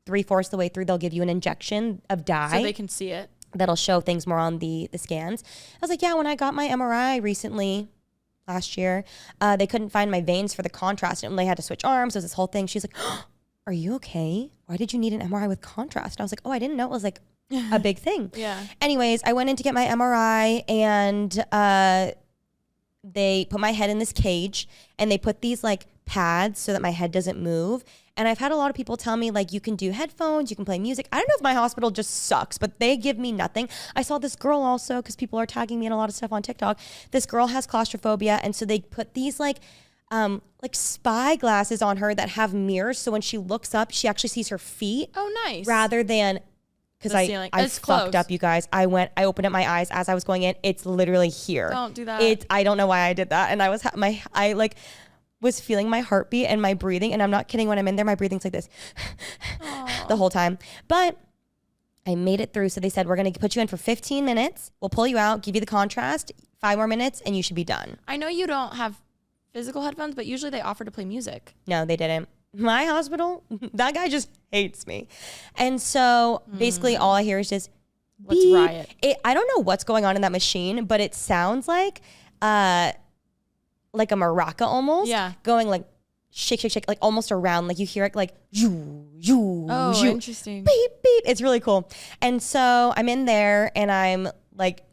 3/4 the way through, they'll give you an injection of dye. So they can see it. That'll show things more on the scans. I was like, yeah, when I got my MRI recently, last year, they couldn't find my veins for the contrast and they had to switch arms. There was this whole thing. She's like, are you okay? Why did you need an MRI with contrast? And I was like, I didn't know it was like a big thing. Yeah. Anyways, I went in to get my MRI and they put my head in this cage and they put these like pads so that my head doesn't move. And I've had a lot of people tell me like, you can do headphones, you can play music. I don't know if my hospital just sucks, but they give me nothing. I saw this girl also, because people are tagging me in a lot of stuff on TikTok. This girl has claustrophobia. And so they put these like spy glasses on her that have mirrors. So when she looks up, she actually sees her feet. Oh, nice. Rather than, because I fucked up, you guys. I opened up my eyes as I was going in. It's literally here. Don't do that. I don't know why I did that. And I was feeling my heartbeat and my breathing. And I'm not kidding, when I'm in there, my breathing's like this the whole time. But I made it through. So they said, we're going to put you in for 15 minutes. We'll pull you out, give you the contrast, 5 more minutes, and you should be done. I know you don't have physical headphones, but usually they offer to play music. No, they didn't. My hospital, that guy just hates me. And so basically all I hear is just, let's riot. I don't know what's going on in that machine, but it sounds like a maraca almost. Yeah. Going like shake, shake, shake, like almost around. Like you hear it like, oh, interesting. Beep, beep. It's really cool. And so I'm in there and I'm like,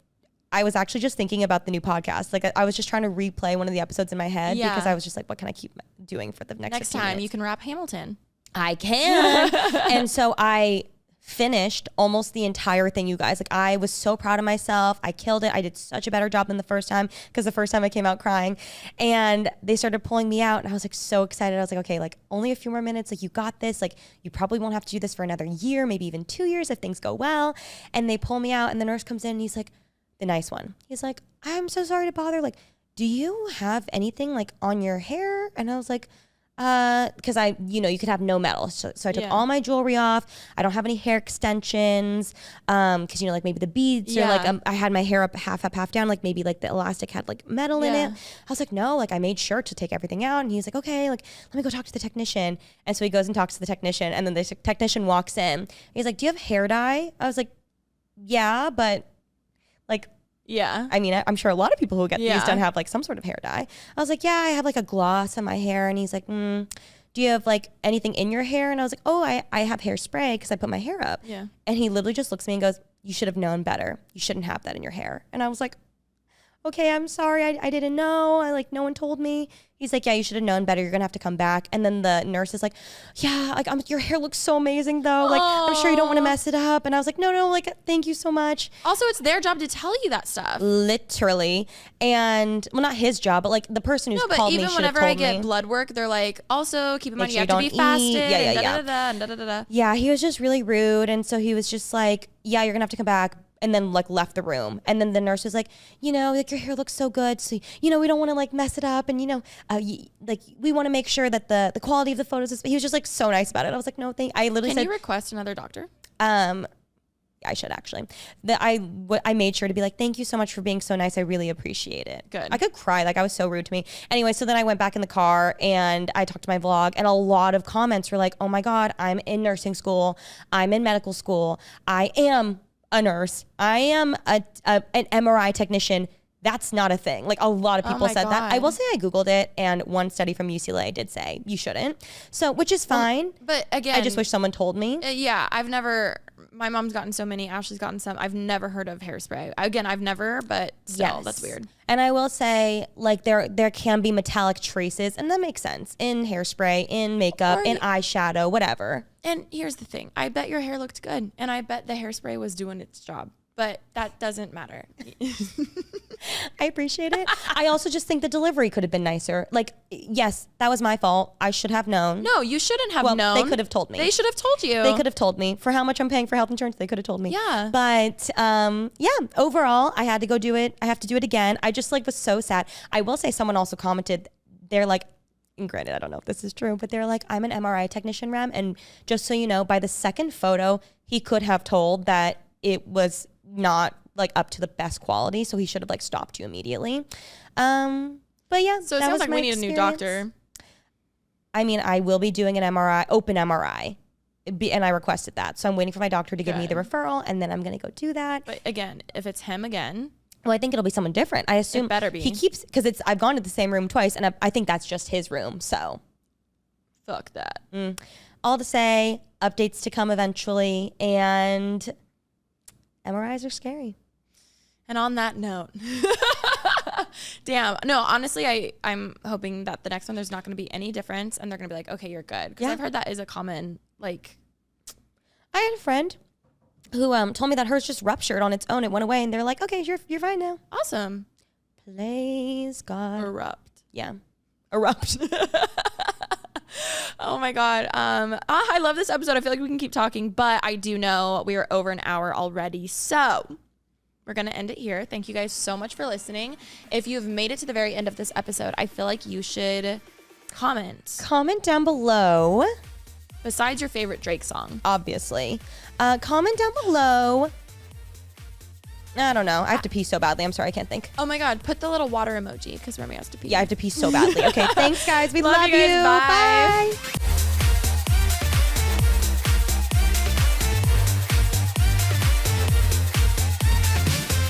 I was actually just thinking about the new podcast. Like I was just trying to replay one of the episodes in my head because I was just like, what can I keep doing for the next 15 time minutes? You can rap Hamilton. I can. And so I finished almost the entire thing, you guys. Like I was so proud of myself. I killed it. I did such a better job than the first time, because the first time I came out crying, and they started pulling me out and I was like so excited. I was like, okay, like only a few more minutes. Like you got this. Like you probably won't have to do this for another year, maybe even 2 years if things go well. And they pull me out and the nurse comes in and he's like, the nice one. He's like, I'm so sorry to bother. Like, do you have anything like on your hair? And I was like, because you could have no metal. So I took all my jewelry off. I don't have any hair extensions. Because, like maybe the beads or like I had my hair up, half down. Like maybe like the elastic had like metal in it. I was like, no, like I made sure to take everything out. And he's like, okay, like let me go talk to the technician. And so he goes and talks to the technician. And then the technician walks in. He's like, do you have hair dye? I was like, yeah, but like, yeah. I mean, I'm sure a lot of people who get these don't have like some sort of hair dye. I was like, yeah, I have like a gloss in my hair. And he's like, do you have like anything in your hair? And I was like, oh, I have hairspray because I put my hair up. Yeah. And he literally just looks at me and goes, you should have known better. You shouldn't have that in your hair. And I was like, okay, I'm sorry. I didn't know. No one told me. He's like, yeah, you should have known better. You're going to have to come back. And then the nurse is like, yeah, like your hair looks so amazing though. Like, I'm sure you don't want to mess it up. And I was like, no, like, thank you so much. Also, it's their job to tell you that stuff. Literally. And well, not his job, but like the person who's called me should have told me. Even whenever I get blood work, they're like, also keep in mind you have to be fasted. Yeah, he was just really rude. And so he was just like, yeah, you're going to have to come back. And then like left the room. And then the nurse was like, like your hair looks so good. So, we don't want to like mess it up. And, like we want to make sure that the quality of the photos is, he was just like so nice about it. I was like, no, I literally said. Can you request another doctor? I should actually. I made sure to be like, thank you so much for being so nice. I really appreciate it. Good. I could cry. Like I was so rude to me. Anyway, so then I went back in the car and I talked to my vlog, and a lot of comments were like, oh my God, I'm in nursing school. I'm in medical school. I am a nurse. I am an MRI technician. That's not a thing. Like a lot of people my said that. God. I will say I Googled it, and one study from UCLA did say you shouldn't. So, which is fine. But again, I just wish someone told me. Yeah, my mom's gotten so many, Ashley's gotten some. I've never heard of hairspray. Again, I've never, but still, that's weird. And I will say, like, there can be metallic traces, and that makes sense in hairspray, in makeup, in eyeshadow, whatever. And here's the thing. I bet your hair looked good, and I bet the hairspray was doing its job. But that doesn't matter. I appreciate it. I also just think the delivery could have been nicer. Like, yes, that was my fault. I should have known. No, you shouldn't have known. They could have told me. They should have told you. They could have told me. For how much I'm paying for health insurance, they could have told me. Yeah. But overall, I had to go do it. I have to do it again. I just was so sad. I will say someone also commented, they're like, and granted, I don't know if this is true, but they're like, I'm an MRI technician, Rem. And just so you know, by the second photo, he could have told that it was not up to the best quality, so he should have stopped you immediately. But yeah, so it sounds like we need a new doctor. I mean, I will be doing an MRI, open MRI, and I requested that, so I'm waiting for my doctor to give me the referral, and then I'm gonna go do that. But again, if it's him again, well, I think it'll be someone different. I assume it better be. He keeps, because I've gone to the same room twice, and I think that's just his room. So fuck that. All to say, updates to come eventually, and MRIs are scary. And on that note, damn. No, honestly, I'm hoping that the next one there's not going to be any difference, and they're going to be like, okay, you're good. Because I've heard that is a common I had a friend who told me that hers just ruptured on its own. It went away, and they're like, okay, you're fine now. Awesome. Praise God. Erupt. Yeah. Erupt. Oh my God. I love this episode. I feel like we can keep talking, but I do know we are over an hour already. So we're going to end it here. Thank you guys so much for listening. If you've made it to the very end of this episode, I feel like you should comment. Comment down below. Besides your favorite Drake song. Obviously. Comment down below. I don't know. I have to pee so badly. I'm sorry. I can't think. Oh my God. Put the little water emoji because Remi has to pee. Yeah, I have to pee so badly. Okay. Thanks, guys. We love you. Guys. Bye. Bye.